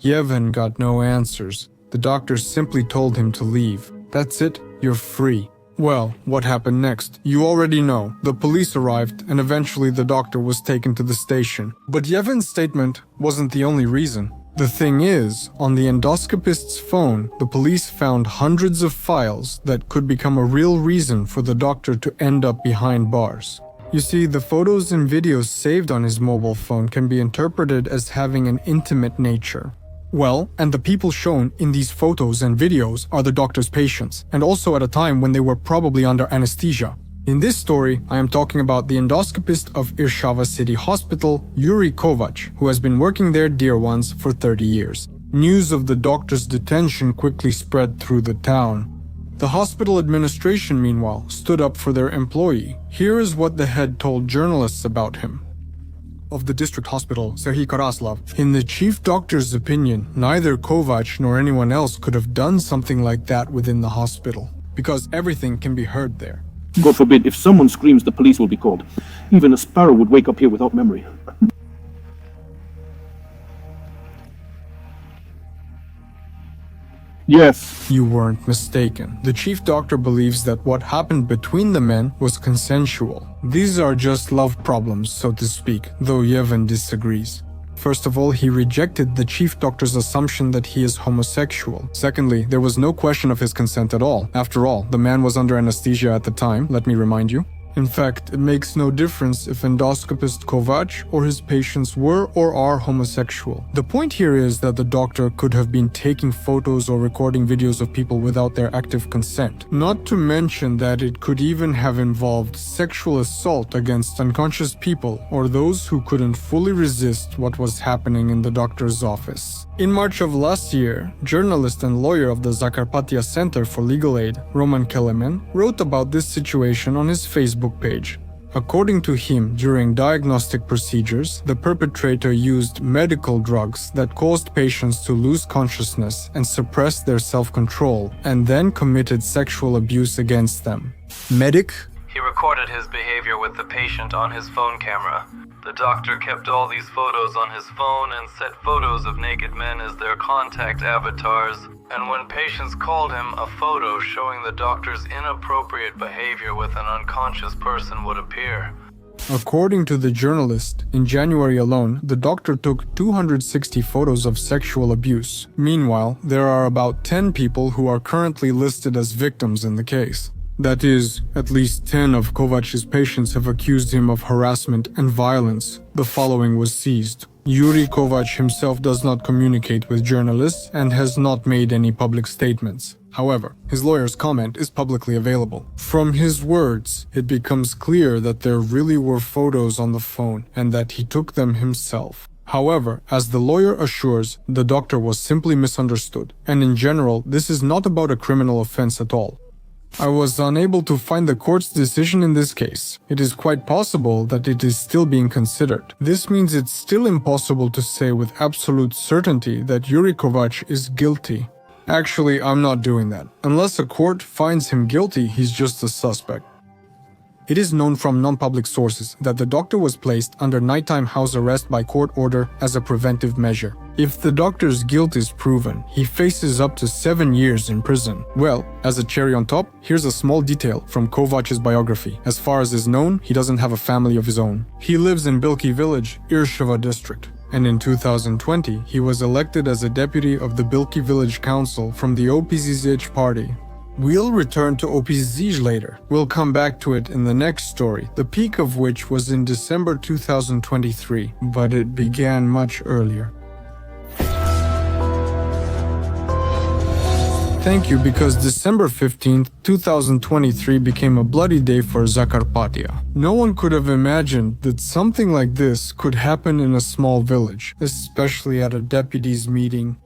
Yevhen got no answers. The doctor simply told him to leave. That's it, you're free. Well, what happened next? You already know. The police arrived, and eventually the doctor was taken to the station. But Yevhen's statement wasn't the only reason. The thing is, on the endoscopist's phone, the police found hundreds of files that could become a real reason for the doctor to end up behind bars. You see, the photos and videos saved on his mobile phone can be interpreted as having an intimate nature. Well, and the people shown in these photos and videos are the doctor's patients, and also at a time when they were probably under anesthesia. In this story, I am talking about the endoscopist of Irshava City Hospital, Yuri Kovac, who has been working there, dear ones, for 30 years. News of the doctor's detention quickly spread through the town. The hospital administration, meanwhile, stood up for their employee. Here is what the head told journalists about him. Of the district hospital, Serhiy Karaslov. In the chief doctor's opinion, neither Kovac nor anyone else could have done something like that within the hospital, because everything can be heard there. God forbid, if someone screams, the police will be called. Even a sparrow would wake up here without memory. Yes. You weren't mistaken. The chief doctor believes that what happened between the men was consensual. These are just love problems, so to speak, though Yevhen disagrees. First of all, he rejected the chief doctor's assumption that he is homosexual. Secondly, there was no question of his consent at all. After all, the man was under anesthesia at the time, let me remind you. In fact, it makes no difference if endoscopist Kovac or his patients were or are homosexual. The point here is that the doctor could have been taking photos or recording videos of people without their active consent. Not to mention that it could even have involved sexual assault against unconscious people or those who couldn't fully resist what was happening in the doctor's office. In March of last year, journalist and lawyer of the Zakarpattia Center for Legal Aid, Roman Kelemen, wrote about this situation on his Facebook page. According to him, during diagnostic procedures, the perpetrator used medical drugs that caused patients to lose consciousness and suppress their self-control, and then committed sexual abuse against them. Medic? He recorded his behavior with the patient on his phone camera. The doctor kept all these photos on his phone and set photos of naked men as their contact avatars. And when patients called him, a photo showing the doctor's inappropriate behavior with an unconscious person would appear. According to the journalist, in January alone, the doctor took 260 photos of sexual abuse. Meanwhile, there are about 10 people who are currently listed as victims in the case. That is, at least 10 of Kovac's patients have accused him of harassment and violence. The following was seized. Yuri Kovac himself does not communicate with journalists and has not made any public statements. However, his lawyer's comment is publicly available. From his words, it becomes clear that there really were photos on the phone and that he took them himself. However, as the lawyer assures, the doctor was simply misunderstood, and in general, this is not about a criminal offense at all. I was unable to find the court's decision in this case. It is quite possible that it is still being considered. This means it's still impossible to say with absolute certainty that Yuri Kovac is guilty. Actually, I'm not doing that. Unless a court finds him guilty, he's just a suspect. It is known from non-public sources that the doctor was placed under nighttime house arrest by court order as a preventive measure. If the doctor's guilt is proven, he faces up to 7 years in prison. Well, as a cherry on top, here's a small detail from Kovac's biography. As far as is known, he doesn't have a family of his own. He lives in Bilki village, Irshava district. And in 2020, he was elected as a deputy of the Bilki village council from the OPZZ party. We'll return to OPZZ later. We'll come back to it in the next story, the peak of which was in December 2023, but it began much earlier. Thank you, because December 15th, 2023 became a bloody day for Zakarpattia. No one could have imagined that something like this could happen in a small village, especially at a deputies meeting.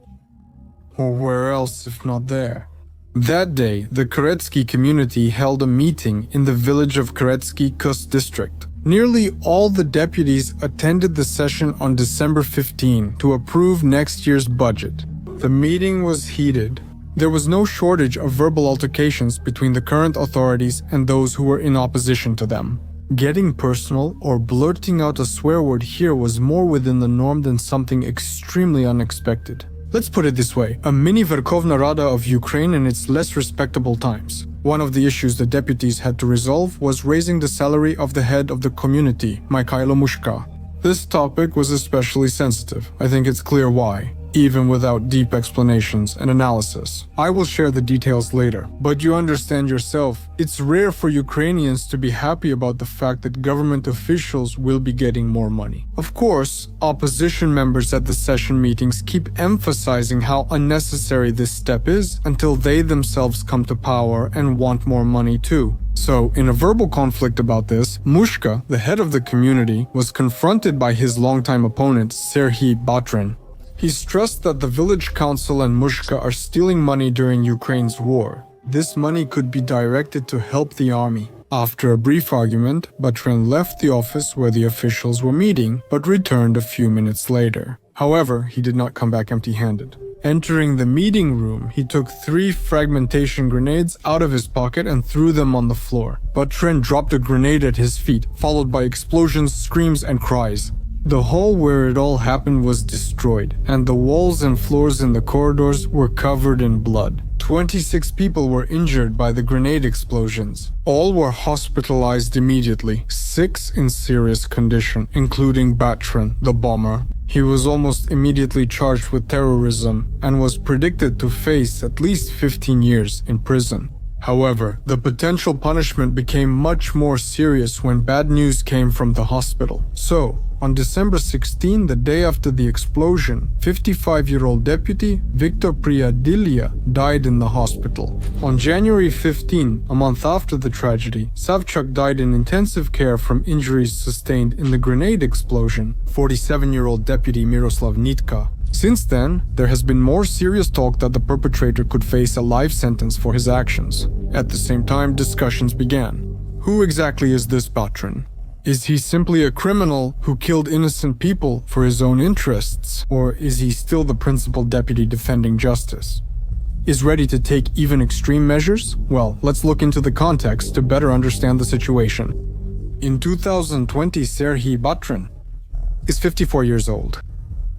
Or where else if not there? That day, the Keretsky community held a meeting in the village of Keretsky Kus district. Nearly all the deputies attended the session on December 15 to approve next year's budget. The meeting was heated. There was no shortage of verbal altercations between the current authorities and those who were in opposition to them. Getting personal or blurting out a swear word here was more within the norm than something extremely unexpected. Let's put it this way, a mini Verkhovna Rada of Ukraine in its less respectable times. One of the issues the deputies had to resolve was raising the salary of the head of the community, Mikhailo Mushka. This topic was especially sensitive. I think it's clear why, even without deep explanations and analysis. I will share the details later, but you understand yourself, it's rare for Ukrainians to be happy about the fact that government officials will be getting more money. Of course, opposition members at the session meetings keep emphasizing how unnecessary this step is until they themselves come to power and want more money too. So, in a verbal conflict about this, Mushka, the head of the community, was confronted by his longtime opponent, Serhiy Batrin. He stressed that the village council and Mushka are stealing money during Ukraine's war. This money could be directed to help the army. After a brief argument, Batrin left the office where the officials were meeting, but returned a few minutes later. However, he did not come back empty-handed. Entering the meeting room, he took 3 fragmentation grenades out of his pocket and threw them on the floor. Batrin dropped a grenade at his feet, followed by explosions, screams, and cries. The hall where it all happened was destroyed, and the walls and floors in the corridors were covered in blood. 26 people were injured by the grenade explosions. All were hospitalized immediately, 6 in serious condition, including Batrin, the bomber. He was almost immediately charged with terrorism and was predicted to face at least 15 years in prison. However, the potential punishment became much more serious when bad news came from the hospital. So, on December 16, the day after the explosion, 55-year-old deputy Victor Priadilya died in the hospital. On January 15, a month after the tragedy, Savchuk died in intensive care from injuries sustained in the grenade explosion. 47-year-old deputy Miroslav Nitka. Since then, there has been more serious talk that the perpetrator could face a life sentence for his actions. At the same time, discussions began. Who exactly is this Batrin? Is he simply a criminal who killed innocent people for his own interests? Or is he still the principal deputy defending justice? Is ready to take even extreme measures? Well, let's look into the context to better understand the situation. In 2020, Serhiy Batrin is 54 years old.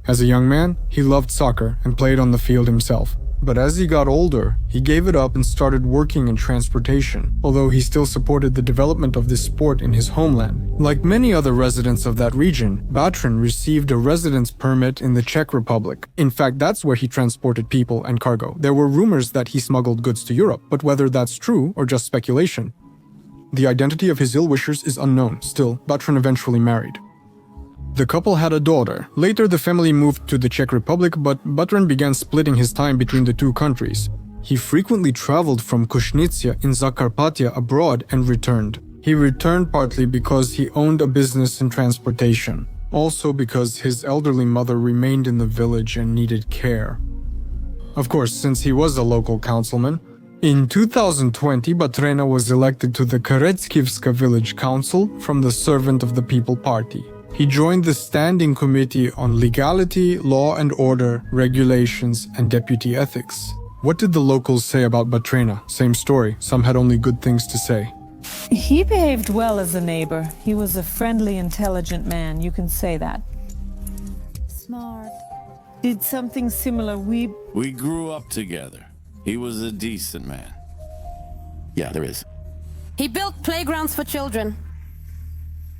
As a young man, he loved soccer and played on the field himself. But as he got older, he gave it up and started working in transportation, although he still supported the development of this sport in his homeland. Like many other residents of that region, Batrin received a residence permit in the Czech Republic. In fact, that's where he transported people and cargo. There were rumors that he smuggled goods to Europe, but whether that's true or just speculation, the identity of his ill-wishers is unknown. Still, Batrin eventually married. The couple had a daughter. Later, the family moved to the Czech Republic, but Batran began splitting his time between the two countries. He frequently traveled from Kushnitsia in Zakarpattia abroad and returned. He returned partly because he owned a business in transportation, also because his elderly mother remained in the village and needed care. Of course, since he was a local councilman, in 2020, Batrena was elected to the Keretsky village council from the Servant of the People party. He joined the Standing Committee on Legality, Law and Order, Regulations, and Deputy Ethics. What did the locals say about Batrena? Same story. Some had only good things to say. He behaved well as a neighbor. He was a friendly, intelligent man, you can say that. Smart. Did something similar. We grew up together. He was a decent man. Yeah, there is. He built playgrounds for children.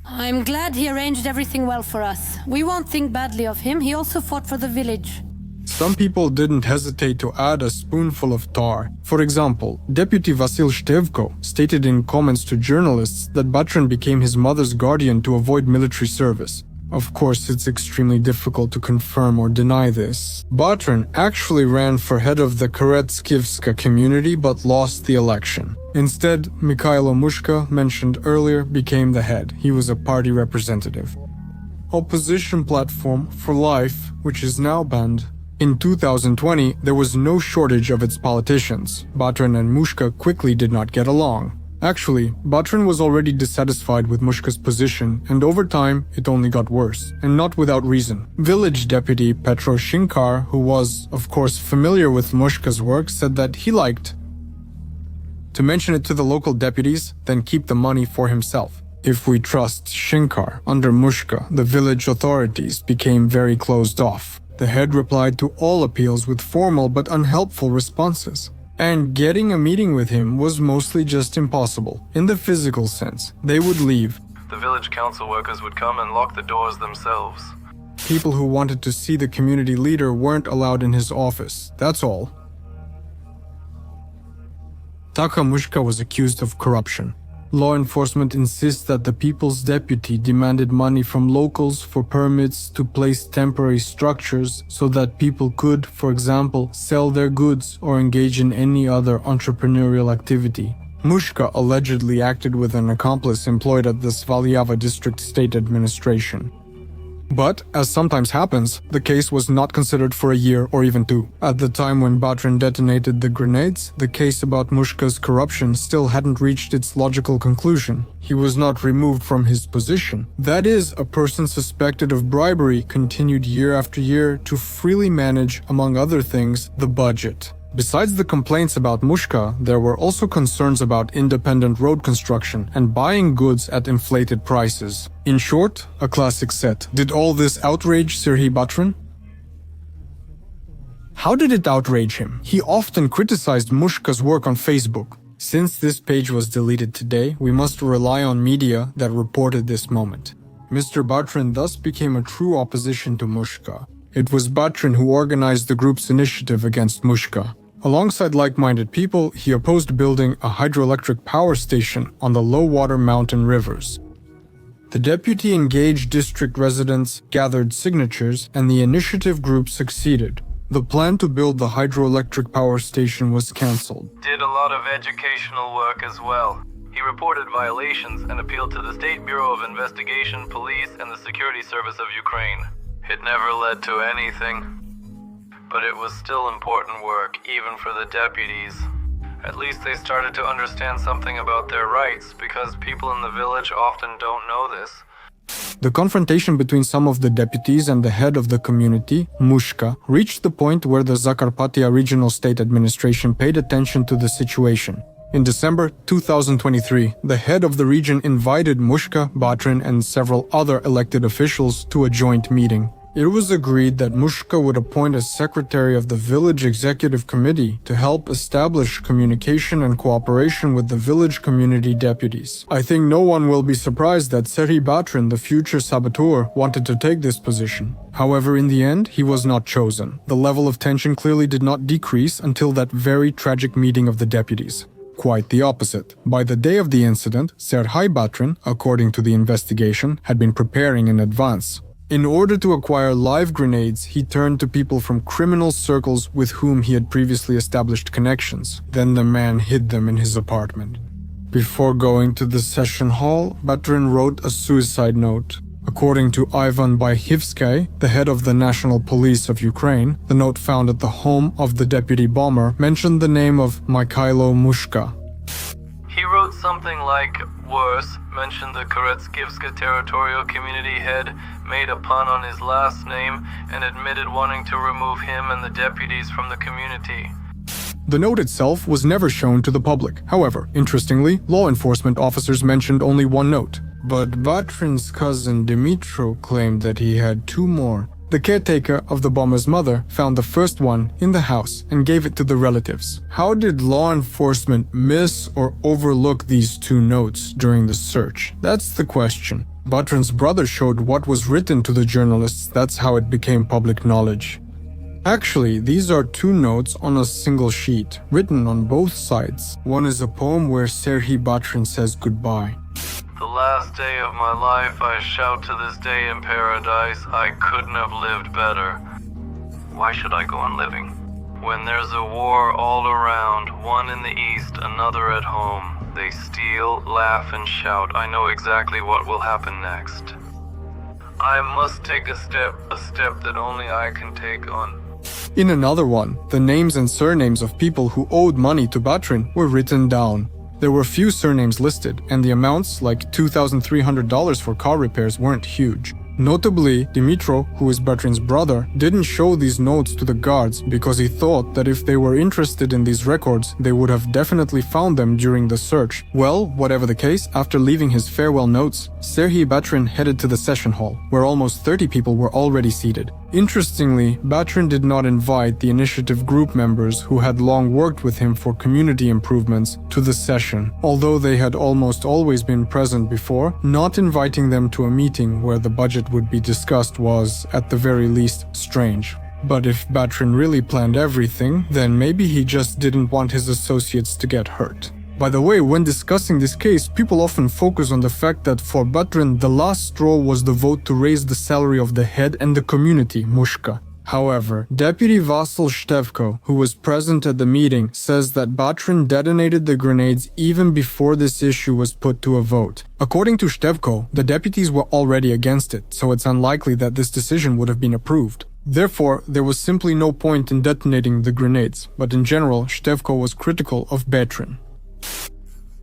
I'm glad he arranged everything well for us. We won't think badly of him. He also fought for the village. Some people didn't hesitate to add a spoonful of tar. For example, Deputy Vasil Shtevko stated in comments to journalists that Batran became his mother's guardian to avoid military service. Of course, it's extremely difficult to confirm or deny this. Batran actually ran for head of the Keretsky community but lost the election. Instead, Mikhailo Mushka, mentioned earlier, became the head. He was a party representative. Opposition platform For Life, which is now banned. In 2020, there was no shortage of its politicians. Batran and Mushka quickly did not get along. Actually, Batran was already dissatisfied with Mushka's position, and over time, it only got worse, and not without reason. Village deputy Petro Shinkar, who was, of course, familiar with Mushka's work, said that he liked to mention it to the local deputies, then keep the money for himself. If we trust Shinkar, under Mushka, the village authorities became very closed off. The head replied to all appeals with formal but unhelpful responses. And getting a meeting with him was mostly just impossible. In the physical sense, they would leave. The village council workers would come and lock the doors themselves. People who wanted to see the community leader weren't allowed in his office, that's all. Taka Mushka was accused of corruption. Law enforcement insists that the people's deputy demanded money from locals for permits to place temporary structures so that people could, for example, sell their goods or engage in any other entrepreneurial activity. Mushka allegedly acted with an accomplice employed at the Svalyava district state administration. But, as sometimes happens, the case was not considered for a year or even two. At the time when Batran detonated the grenades, the case about Mushka's corruption still hadn't reached its logical conclusion. He was not removed from his position. That is, a person suspected of bribery continued year after year to freely manage, among other things, the budget. Besides the complaints about Mushka, there were also concerns about independent road construction and buying goods at inflated prices. In short, a classic set. Did all this outrage Serhiy Batran? How did it outrage him? He often criticized Mushka's work on Facebook. Since this page was deleted today, we must rely on media that reported this moment. Mr. Batran thus became a true opposition to Mushka. It was Batran who organized the group's initiative against Mushka. Alongside like-minded people, he opposed building a hydroelectric power station on the low-water mountain rivers. The deputy engaged district residents, gathered signatures, and the initiative group succeeded. The plan to build the hydroelectric power station was cancelled. Did a lot of educational work as well. He reported violations and appealed to the State Bureau of Investigation, Police, and the Security Service of Ukraine. It never led to anything. But it was still important work, even for the deputies. At least they started to understand something about their rights, because people in the village often don't know this. The confrontation between some of the deputies and the head of the community, Mushka, reached the point where the Zakarpattia Regional State Administration paid attention to the situation. In December 2023, the head of the region invited Mushka, Batran, and several other elected officials to a joint meeting. It was agreed that Mushka would appoint a secretary of the village executive committee to help establish communication and cooperation with the village community deputies. I think no one will be surprised that Serhiy Batran, the future saboteur, wanted to take this position. However, in the end, he was not chosen. The level of tension clearly did not decrease until that very tragic meeting of the deputies. Quite the opposite. By the day of the incident, Serhiy Batran, according to the investigation, had been preparing in advance. In order to acquire live grenades, he turned to people from criminal circles with whom he had previously established connections. Then the man hid them in his apartment. Before going to the session hall, Batrin wrote a suicide note. According to Ivan Byhivsky, the head of the National Police of Ukraine, the note found at the home of the deputy bomber mentioned the name of Mikhailo Mushka. He wrote something like, worse, mentioned the Keretsky territorial community head, made a pun on his last name, and admitted wanting to remove him and the deputies from the community. The note itself was never shown to the public. However, interestingly, law enforcement officers mentioned only one note. But Batrin's cousin Dimitro claimed that he had two more. The caretaker of the bomber's mother found the first one in the house and gave it to the relatives. How did law enforcement miss or overlook these two notes during the search? That's the question. Batrin's brother showed what was written to the journalists. That's how it became public knowledge. Actually, these are two notes on a single sheet, written on both sides. One is a poem where Serhiy Batrin says goodbye. The last day of my life, I shout to this day in paradise, I couldn't have lived better. Why should I go on living? When there's a war all around, one in the east, another at home, they steal, laugh, and shout. I know exactly what will happen next. I must take a step that only I can take on. In another one, the names and surnames of people who owed money to Batrin were written down. There were few surnames listed, and the amounts, like $2,300 for car repairs, weren't huge. Notably, Dimitro, who is Batrin's brother, didn't show these notes to the guards because he thought that if they were interested in these records, they would have definitely found them during the search. Well, whatever the case, after leaving his farewell notes, Serhiy Batrin headed to the session hall, where almost 30 people were already seated. Interestingly, Batrin did not invite the initiative group members who had long worked with him for community improvements to the session. Although they had almost always been present before, not inviting them to a meeting where the budget would be discussed was, at the very least, strange. But if Batrin really planned everything, then maybe he just didn't want his associates to get hurt. By the way, when discussing this case, people often focus on the fact that for Batrin, the last straw was the vote to raise the salary of the head and the community, Mushka. However, Deputy Vasil Shtevko, who was present at the meeting, says that Batrin detonated the grenades even before this issue was put to a vote. According to Shtevko, the deputies were already against it, so it's unlikely that this decision would have been approved. Therefore, there was simply no point in detonating the grenades, but in general, Shtevko was critical of Batrin.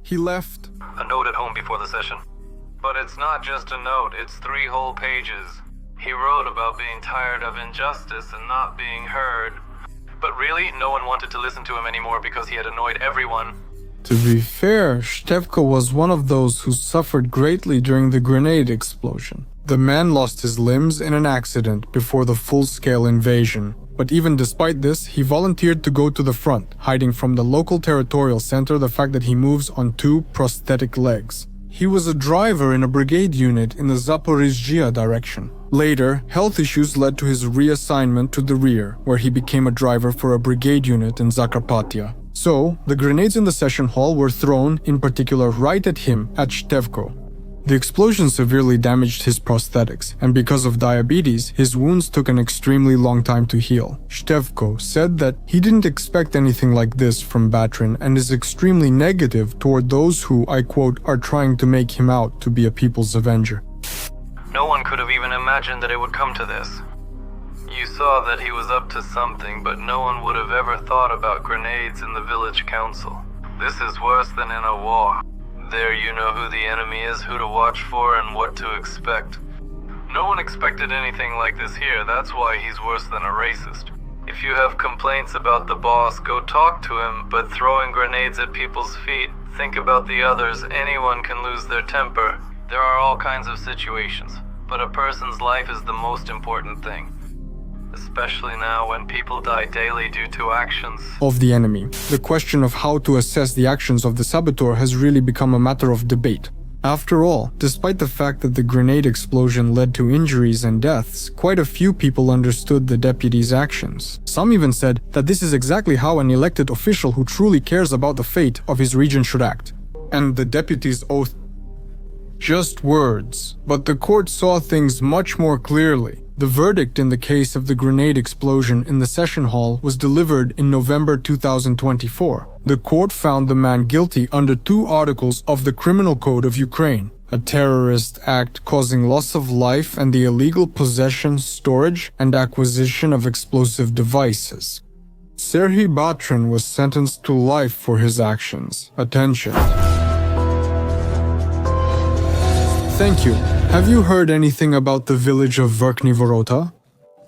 He left a note at home before the session. But it's not just a note, it's 3 whole pages. He wrote about being tired of injustice and not being heard. But really, no one wanted to listen to him anymore because he had annoyed everyone. To be fair, Shtevko was one of those who suffered greatly during the grenade explosion. The man lost his limbs in an accident before the full-scale invasion. But even despite this, he volunteered to go to the front, hiding from the local territorial center the fact that he moves on 2 prosthetic legs. He was a driver in a brigade unit in the Zaporizhzhia direction. Later, health issues led to his reassignment to the rear, where he became a driver for a brigade unit in Zakarpattia. So, the grenades in the session hall were thrown, in particular right at him, at Shtevko. The explosion severely damaged his prosthetics, and because of diabetes, his wounds took an extremely long time to heal. Shtevko said that he didn't expect anything like this from Batrin and is extremely negative toward those who, I quote, are trying to make him out to be a people's avenger. No one could have even imagined that it would come to this. You saw that he was up to something, but no one would have ever thought about grenades in the village council. This is worse than in a war. There you know who the enemy is, who to watch for, and what to expect. No one expected anything like this here, that's why he's worse than a racist. If you have complaints about the boss, go talk to him, but throwing grenades at people's feet, think about the others, anyone can lose their temper. There are all kinds of situations, but a person's life is the most important thing. Especially now when people die daily due to actions of the enemy. The question of how to assess the actions of the saboteur has really become a matter of debate. After all, despite the fact that the grenade explosion led to injuries and deaths, quite a few people understood the deputy's actions. Some even said that this is exactly how an elected official who truly cares about the fate of his region should act. And the deputy's oath Just words. But the court saw things much more clearly. The verdict in the case of the grenade explosion in the session hall was delivered in November 2024. The court found the man guilty under 2 articles of the Criminal Code of Ukraine: a terrorist act causing loss of life and the illegal possession, storage, and acquisition of explosive devices. Serhiy Batrin was sentenced to life for his actions. Attention. Thank you. Have you heard anything about the village of Verkhni Vorota?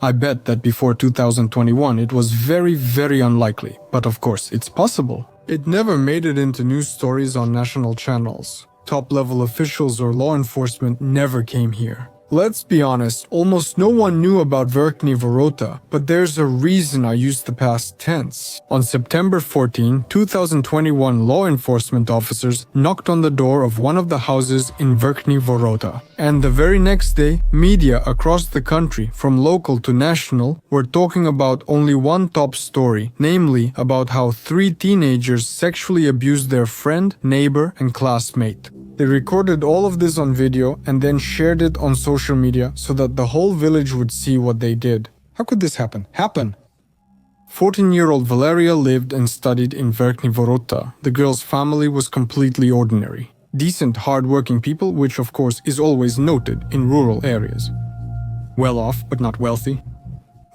I bet that before 2021 it was very unlikely, but of course it's possible. It never made it into news stories on national channels. Top-level officials or law enforcement never came here. Let's be honest, almost no one knew about Verkhni Vorota, but there's a reason I used the past tense. On September 14, 2021, law enforcement officers knocked on the door of one of the houses in Verkhni Vorota. And the very next day, media across the country, from local to national, were talking about only one top story, namely about how 3 teenagers sexually abused their friend, neighbor, and classmate. They recorded all of this on video and then shared it on social media so that the whole village would see what they did. How could this happen? 14-year-old Valeria lived and studied in Verkhni Vorota. The girl's family was completely ordinary. Decent, hard-working people, which of course is always noted in rural areas. Well off, but not wealthy.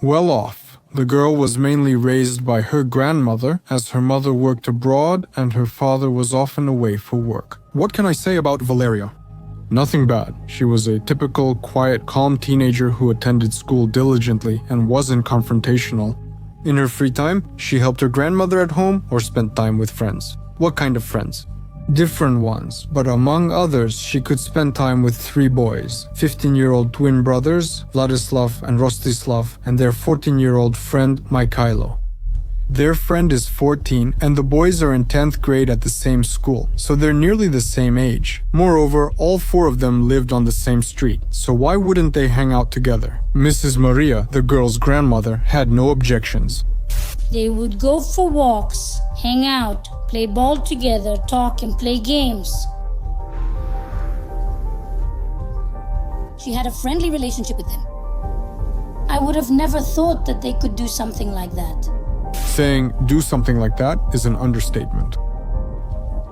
Well off. The girl was mainly raised by her grandmother, as her mother worked abroad and her father was often away for work. What can I say about Valeria? Nothing bad. She was a typical, quiet, calm teenager who attended school diligently and wasn't confrontational. In her free time, she helped her grandmother at home or spent time with friends. What kind of friends? Different ones, but among others, she could spend time with 3 boys, 15-year-old twin brothers, Vladislav and Rostislav, and their 14-year-old friend, Mikhailo. Their friend is 14, and the boys are in 10th grade at the same school, so they're nearly the same age. Moreover, all 4 of them lived on the same street, so why wouldn't they hang out together? Mrs. Maria, the girl's grandmother, had no objections. They would go for walks, hang out, play ball together, talk and play games. She had a friendly relationship with him. I would have never thought that they could do something like that. Saying do something like that is an understatement.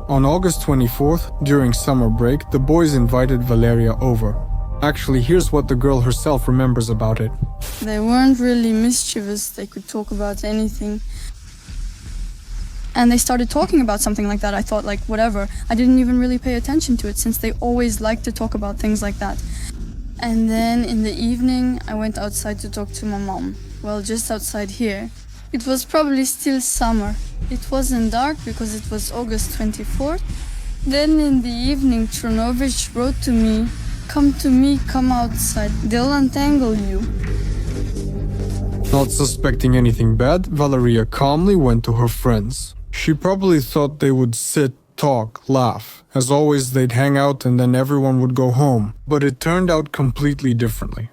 On August 24th, during summer break, the boys invited Valeria over. Actually, here's what the girl herself remembers about it. They weren't really mischievous, they could talk about anything. And they started talking about something like that. I thought, like, whatever. I didn't even really pay attention to it, since they always like to talk about things like that. And then in the evening, I went outside to talk to my mom. Well, just outside here. It was probably still summer. It wasn't dark because it was August 24th. Then in the evening, Tronovich wrote to me, come outside, they'll untangle you. Not suspecting anything bad, Valeria calmly went to her friends. She probably thought they would sit, talk, laugh. As always, they'd hang out and then everyone would go home. But it turned out completely differently.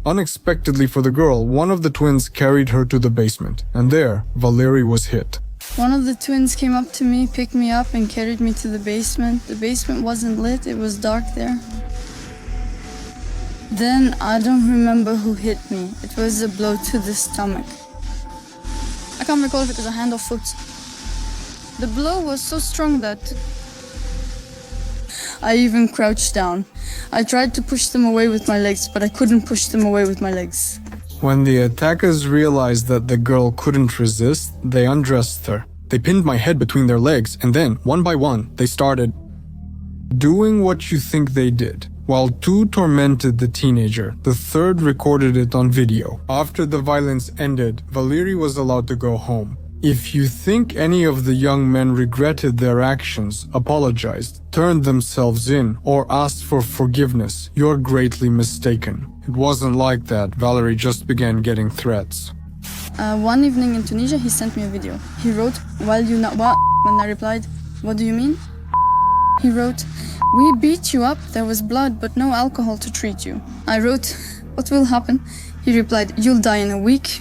Unexpectedly for the girl, one of the twins carried her to the basement, and there, Valeria was hit. One of the twins came up to me, picked me up and carried me to the basement. The basement wasn't lit, it was dark there. Then I don't remember who hit me. It was a blow to the stomach. I can't recall if it was a hand or foot. The blow was so strong that I even crouched down. I tried to push them away with my legs, but I couldn't push them away with my legs. When the attackers realized that the girl couldn't resist, they undressed her. They pinned my head between their legs, and then, one by one, they started doing what you think they did. While 2 tormented the teenager, the 3rd recorded it on video. After the violence ended, Valeria was allowed to go home. If you think any of the young men regretted their actions, apologized, turned themselves in, or asked for forgiveness, you're greatly mistaken. It wasn't like that. Valeria just began getting threats. One evening in Tunisia, he sent me a video. He wrote, "While you not what?" When I replied, "What do you mean?" He wrote, "We beat you up, there was blood, but no alcohol to treat you." I wrote, "What will happen?" He replied, "You'll die in a week."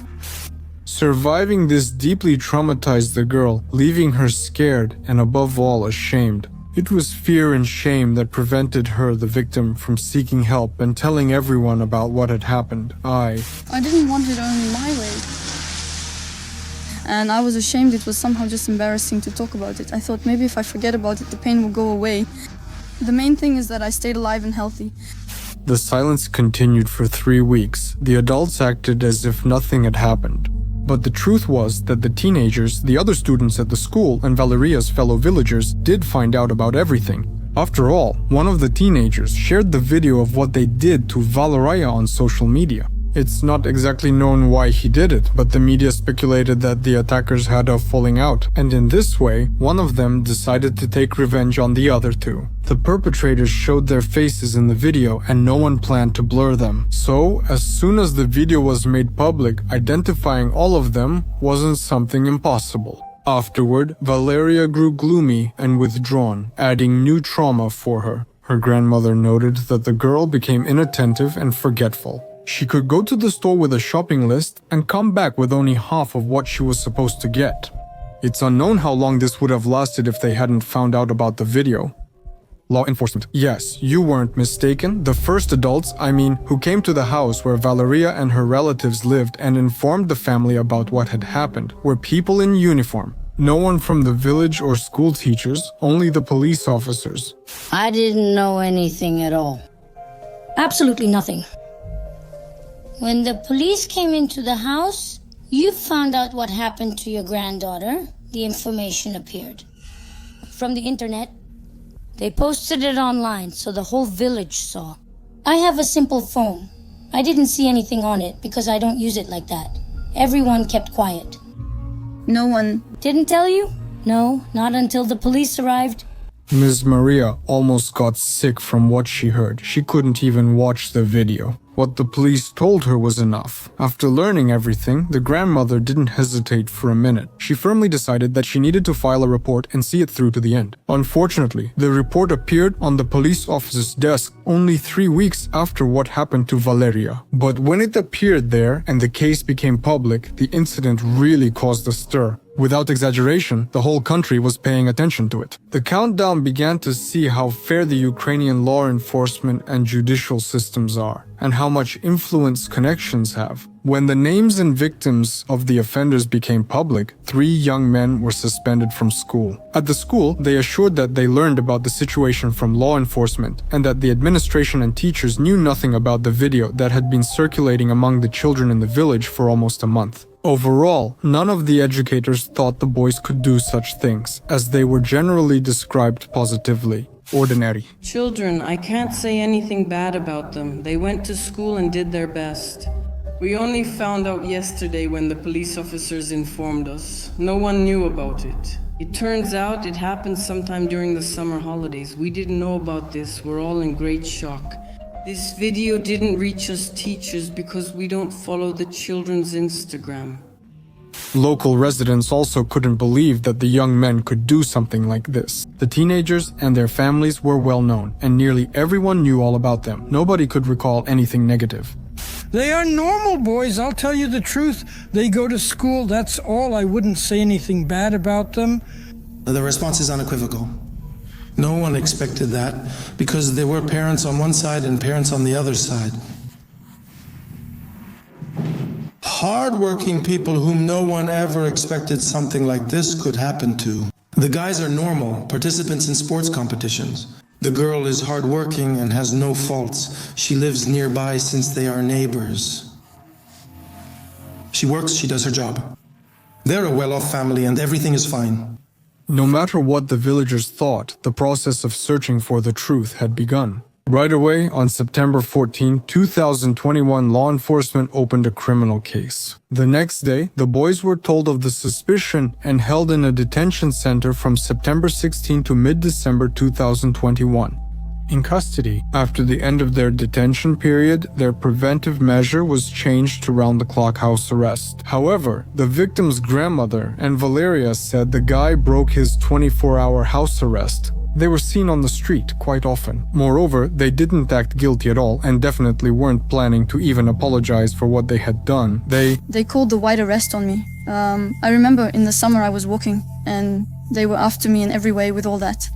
Surviving this deeply traumatized the girl, leaving her scared and above all ashamed. It was fear and shame that prevented her, the victim, from seeking help and telling everyone about what had happened. I didn't want it only my way. And I was ashamed. It was somehow just embarrassing to talk about it. I thought maybe if I forget about it, the pain will go away. The main thing is that I stayed alive and healthy. The silence continued for 3 weeks. The adults acted as if nothing had happened. But the truth was that the teenagers, the other students at the school, and Valeria's fellow villagers did find out about everything. After all, one of the teenagers shared the video of what they did to Valeria on social media. It's not exactly known why he did it, but the media speculated that the attackers had a falling out, and in this way, one of them decided to take revenge on the other two. The perpetrators showed their faces in the video, and no one planned to blur them. So, as soon as the video was made public, identifying all of them wasn't something impossible. Afterward, Valeria grew gloomy and withdrawn, adding new trauma for her. Her grandmother noted that the girl became inattentive and forgetful. She could go to the store with a shopping list and come back with only half of what she was supposed to get. It's unknown how long this would have lasted if they hadn't found out about the video. Law enforcement. Yes, you weren't mistaken. The first adults, who came to the house where Valeria and her relatives lived and informed the family about what had happened, were people in uniform. No one from the village or school teachers, only the police officers. I didn't know anything at all. Absolutely nothing. When the police came into the house, you found out what happened to your granddaughter. The information appeared. From the internet, they posted it online so the whole village saw. I have a simple phone. I didn't see anything on it because I don't use it like that. Everyone kept quiet. No one didn't tell you? No, not until the police arrived. Ms. Maria almost got sick from what she heard. She couldn't even watch the video. What the police told her was enough. After learning everything, the grandmother didn't hesitate for a minute. She firmly decided that she needed to file a report and see it through to the end. Unfortunately, the report appeared on the police officer's desk only 3 weeks after what happened to Valeria. But when it appeared there and the case became public, the incident really caused a stir. Without exaggeration, the whole country was paying attention to it. The countdown began to see how fair the Ukrainian law enforcement and judicial systems are, and how much influence connections have. When the names and victims of the offenders became public, 3 young men were suspended from school. At the school, they assured that they learned about the situation from law enforcement, and that the administration and teachers knew nothing about the video that had been circulating among the children in the village for almost a month. Overall, none of the educators thought the boys could do such things, as they were generally described positively. Ordinary. Children, I can't say anything bad about them. They went to school and did their best. We only found out yesterday when the police officers informed us. No one knew about it. It turns out it happened sometime during the summer holidays. We didn't know about this. We're all in great shock. This video didn't reach us teachers because we don't follow the children's Instagram. Local residents also couldn't believe that the young men could do something like this. The teenagers and their families were well known, and nearly everyone knew all about them. Nobody could recall anything negative. They are normal boys, I'll tell you the truth. They go to school, that's all. I wouldn't say anything bad about them. The response is unequivocal. No one expected that, because there were parents on one side and parents on the other side. Hard-working people whom no one ever expected something like this could happen to. The guys are normal, participants in sports competitions. The girl is hard-working and has no faults. She lives nearby since they are neighbors. She works, she does her job. They're a well-off family and everything is fine. No matter what the villagers thought, the process of searching for the truth had begun. Right away, on September 14, 2021, law enforcement opened a criminal case. The next day, the boys were told of the suspicion and held in a detention center from September 16 to mid-December 2021. In custody, after the end of their detention period, their preventive measure was changed to round-the-clock house arrest. However, the victim's grandmother and Valeria said the guy broke his 24-hour house arrest. They were seen on the street quite often. Moreover, they didn't act guilty at all and definitely weren't planning to even apologize for what they had done. They called the white arrest on me. I remember in the summer I was walking and they were after me in every way with all that.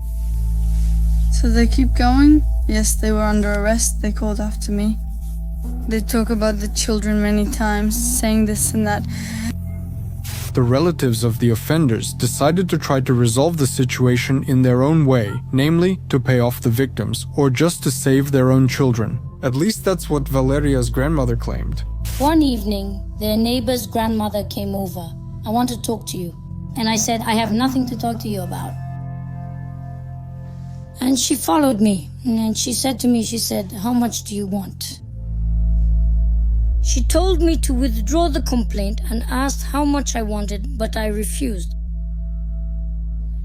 So they keep going? Yes, they were under arrest. They called after me. They talk about the children many times, saying this and that. The relatives of the offenders decided to try to resolve the situation in their own way, namely to pay off the victims or just to save their own children. At least that's what Valeria's grandmother claimed. One evening, their neighbor's grandmother came over. I want to talk to you. And I said, I have nothing to talk to you about. And she followed me. And she said to me, she said, how much do you want? She told me to withdraw the complaint and asked how much I wanted, but I refused.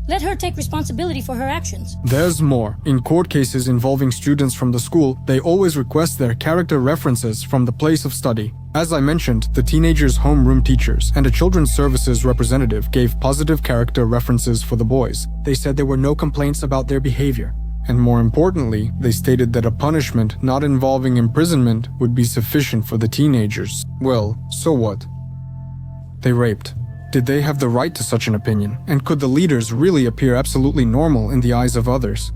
Let her take responsibility for her actions. There's more. In court cases involving students from the school, they always request their character references from the place of study. As I mentioned, the teenagers' homeroom teachers and a children's services representative gave positive character references for the boys. They said there were no complaints about their behavior. And more importantly, they stated that a punishment not involving imprisonment would be sufficient for the teenagers. Well, so what? They raped. Did they have the right to such an opinion? And could the leaders really appear absolutely normal in the eyes of others?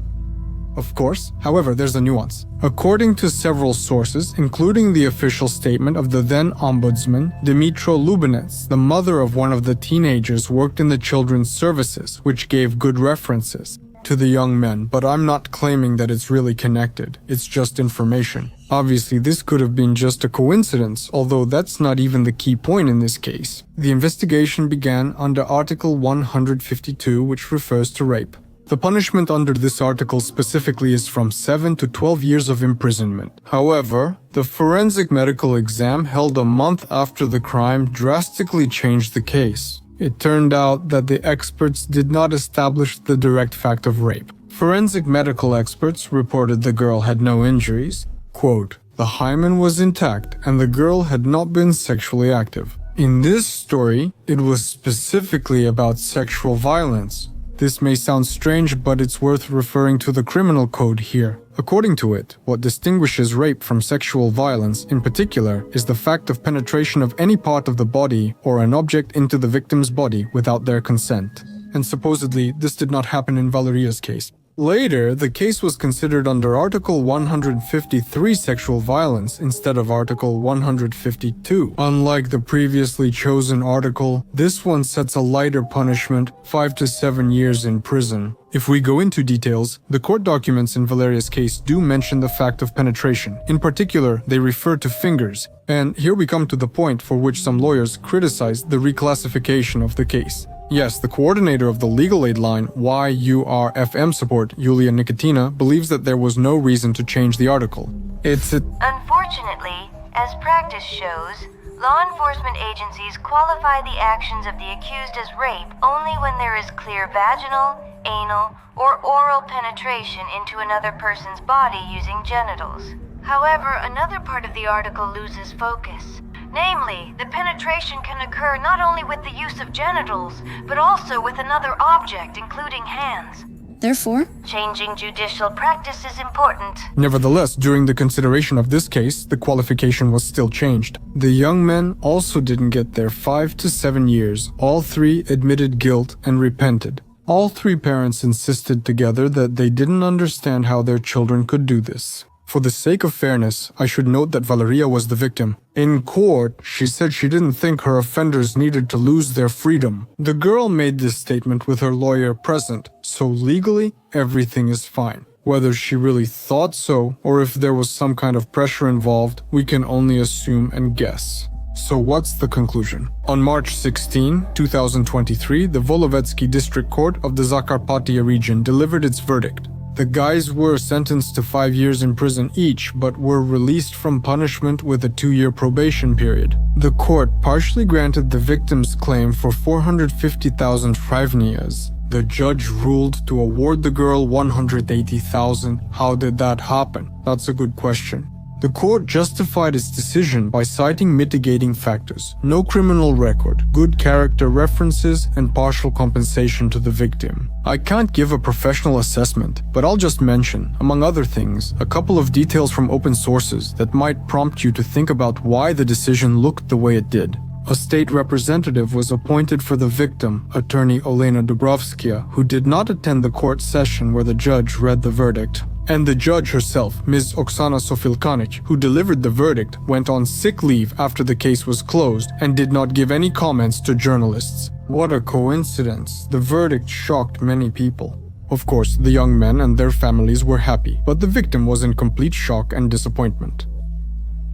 Of course. However, there's a nuance. According to several sources, including the official statement of the then ombudsman, Dmitro Lubinets, the mother of one of the teenagers worked in the children's services, which gave good references to the young men, but I'm not claiming that it's really connected. It's just information. Obviously, this could have been just a coincidence, although that's not even the key point in this case. The investigation began under Article 152, which refers to rape. The punishment under this article specifically is from 7 to 12 years of imprisonment. However, the forensic medical exam held a month after the crime drastically changed the case. It turned out that the experts did not establish the direct fact of rape. Forensic medical experts reported the girl had no injuries. Quote, the hymen was intact and the girl had not been sexually active. In this story, it was specifically about sexual violence. This may sound strange, but it's worth referring to the criminal code here. According to it, what distinguishes rape from sexual violence in particular is the fact of penetration of any part of the body or an object into the victim's body without their consent. And supposedly, this did not happen in Valeria's case. Later, the case was considered under Article 153 sexual violence instead of Article 152. Unlike the previously chosen article, this one sets a lighter punishment, 5 to 7 years in prison. If we go into details, the court documents in Valeria's case do mention the fact of penetration. In particular, they refer to fingers. And here we come to the point for which some lawyers criticized the reclassification of the case. Yes, the coordinator of the legal aid line YURFM support, Yulia Nikotina, believes that there was no reason to change the article. Unfortunately, as practice shows, law enforcement agencies qualify the actions of the accused as rape only when there is clear vaginal, anal, or oral penetration into another person's body using genitals. However, another part of the article loses focus. Namely, the penetration can occur not only with the use of genitals, but also with another object, including hands. Therefore, changing judicial practice is important. Nevertheless, during the consideration of this case, the qualification was still changed. The young men also didn't get their 5 to 7 years. All three admitted guilt and repented. All three parents insisted together that they didn't understand how their children could do this. For the sake of fairness, I should note that Valeria was the victim. In court, she said she didn't think her offenders needed to lose their freedom. The girl made this statement with her lawyer present, so legally, everything is fine. Whether she really thought so, or if there was some kind of pressure involved, we can only assume and guess. So what's the conclusion? On March 16, 2023, the Volovetsky District Court of the Zakarpattia region delivered its verdict. The guys were sentenced to 5 years in prison each, but were released from punishment with a 2-year probation period. The court partially granted the victim's claim for 450,000 hryvnias. The judge ruled to award the girl 180,000. How did that happen? That's a good question. The court justified its decision by citing mitigating factors: no criminal record, good character references, and partial compensation to the victim. I can't give a professional assessment, but I'll just mention, among other things, a couple of details from open sources that might prompt you to think about why the decision looked the way it did. A state representative was appointed for the victim, attorney Olena Dubrovskaya, who did not attend the court session where the judge read the verdict. And the judge herself, Ms. Oksana Sofilkanich, who delivered the verdict, went on sick leave after the case was closed and did not give any comments to journalists. What a coincidence. The verdict shocked many people. Of course, the young men and their families were happy, but the victim was in complete shock and disappointment.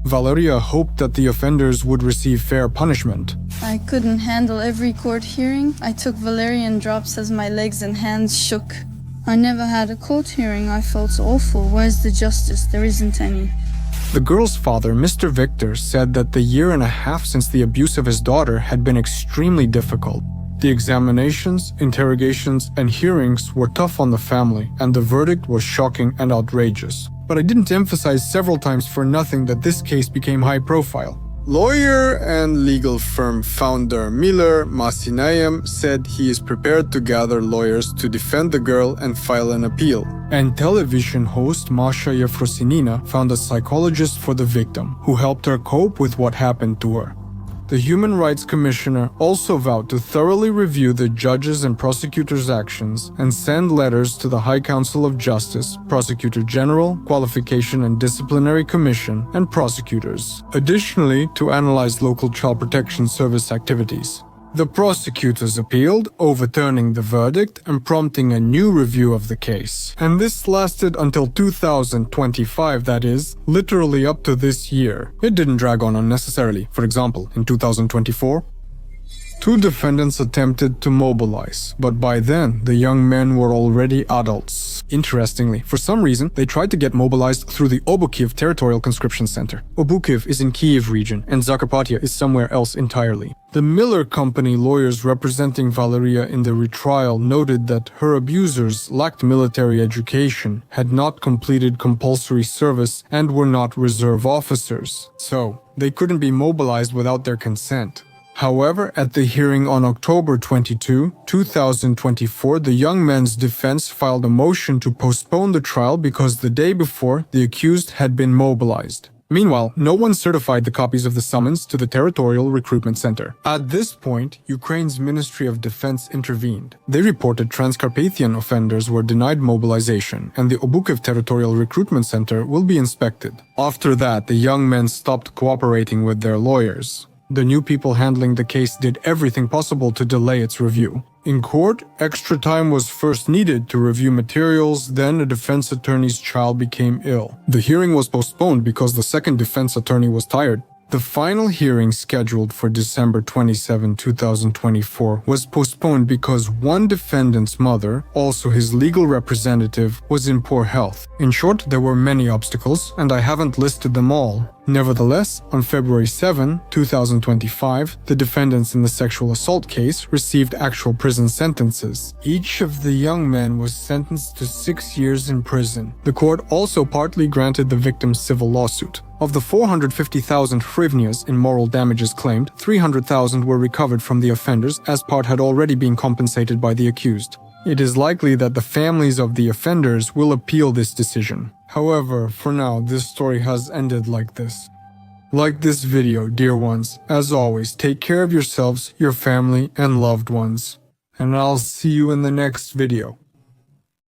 Valeria hoped that the offenders would receive fair punishment. I couldn't handle every court hearing. I took valerian drops as my legs and hands shook. I never had a court hearing. I felt awful. Where's the justice? There isn't any. The girl's father, Mr. Victor, said that the year and a half since the abuse of his daughter had been extremely difficult. The examinations, interrogations, and hearings were tough on the family, and the verdict was shocking and outrageous. But I didn't emphasize several times for nothing that this case became high profile. Lawyer and legal firm founder Miller Masinayem said he is prepared to gather lawyers to defend the girl and file an appeal. And television host Masha Yefrosinina found a psychologist for the victim, who helped her cope with what happened to her. The Human Rights Commissioner also vowed to thoroughly review the judges' and prosecutors' actions and send letters to the High Council of Justice, Prosecutor General, Qualification and Disciplinary Commission, and prosecutors. Additionally, to analyze local child protection service activities. The prosecutors appealed, overturning the verdict and prompting a new review of the case. And this lasted until 2025, that is, literally up to this year. It didn't drag on unnecessarily. For example, in 2024, 2 defendants attempted to mobilize, but by then, the young men were already adults. Interestingly, for some reason, they tried to get mobilized through the Obukiv Territorial Conscription Center. Obukiv is in Kiev region, and Zakarpattia is somewhere else entirely. The Miller Company lawyers representing Valeria in the retrial noted that her abusers lacked military education, had not completed compulsory service, and were not reserve officers. So, they couldn't be mobilized without their consent. However, at the hearing on October 22, 2024, the young men's defense filed a motion to postpone the trial because the day before, the accused had been mobilized. Meanwhile, no one certified the copies of the summons to the Territorial Recruitment Center. At this point, Ukraine's Ministry of Defense intervened. They reported Transcarpathian offenders were denied mobilization, and the Obukiv Territorial Recruitment Center will be inspected. After that, the young men stopped cooperating with their lawyers. The new people handling the case did everything possible to delay its review. In court, extra time was first needed to review materials, then a defense attorney's child became ill. The hearing was postponed because the second defense attorney was tired. The final hearing, scheduled for December 27, 2024, was postponed because one defendant's mother, also his legal representative, was in poor health. In short, there were many obstacles, and I haven't listed them all. Nevertheless, on February 7, 2025, the defendants in the sexual assault case received actual prison sentences. Each of the young men was sentenced to 6 years in prison. The court also partly granted the victim's civil lawsuit. Of the 450,000 hryvnias in moral damages claimed, 300,000 were recovered from the offenders, as part had already been compensated by the accused. It is likely that the families of the offenders will appeal this decision. However, for now, this story has ended like this. Like this video, dear ones. As always, take care of yourselves, your family, and loved ones. And I'll see you in the next video.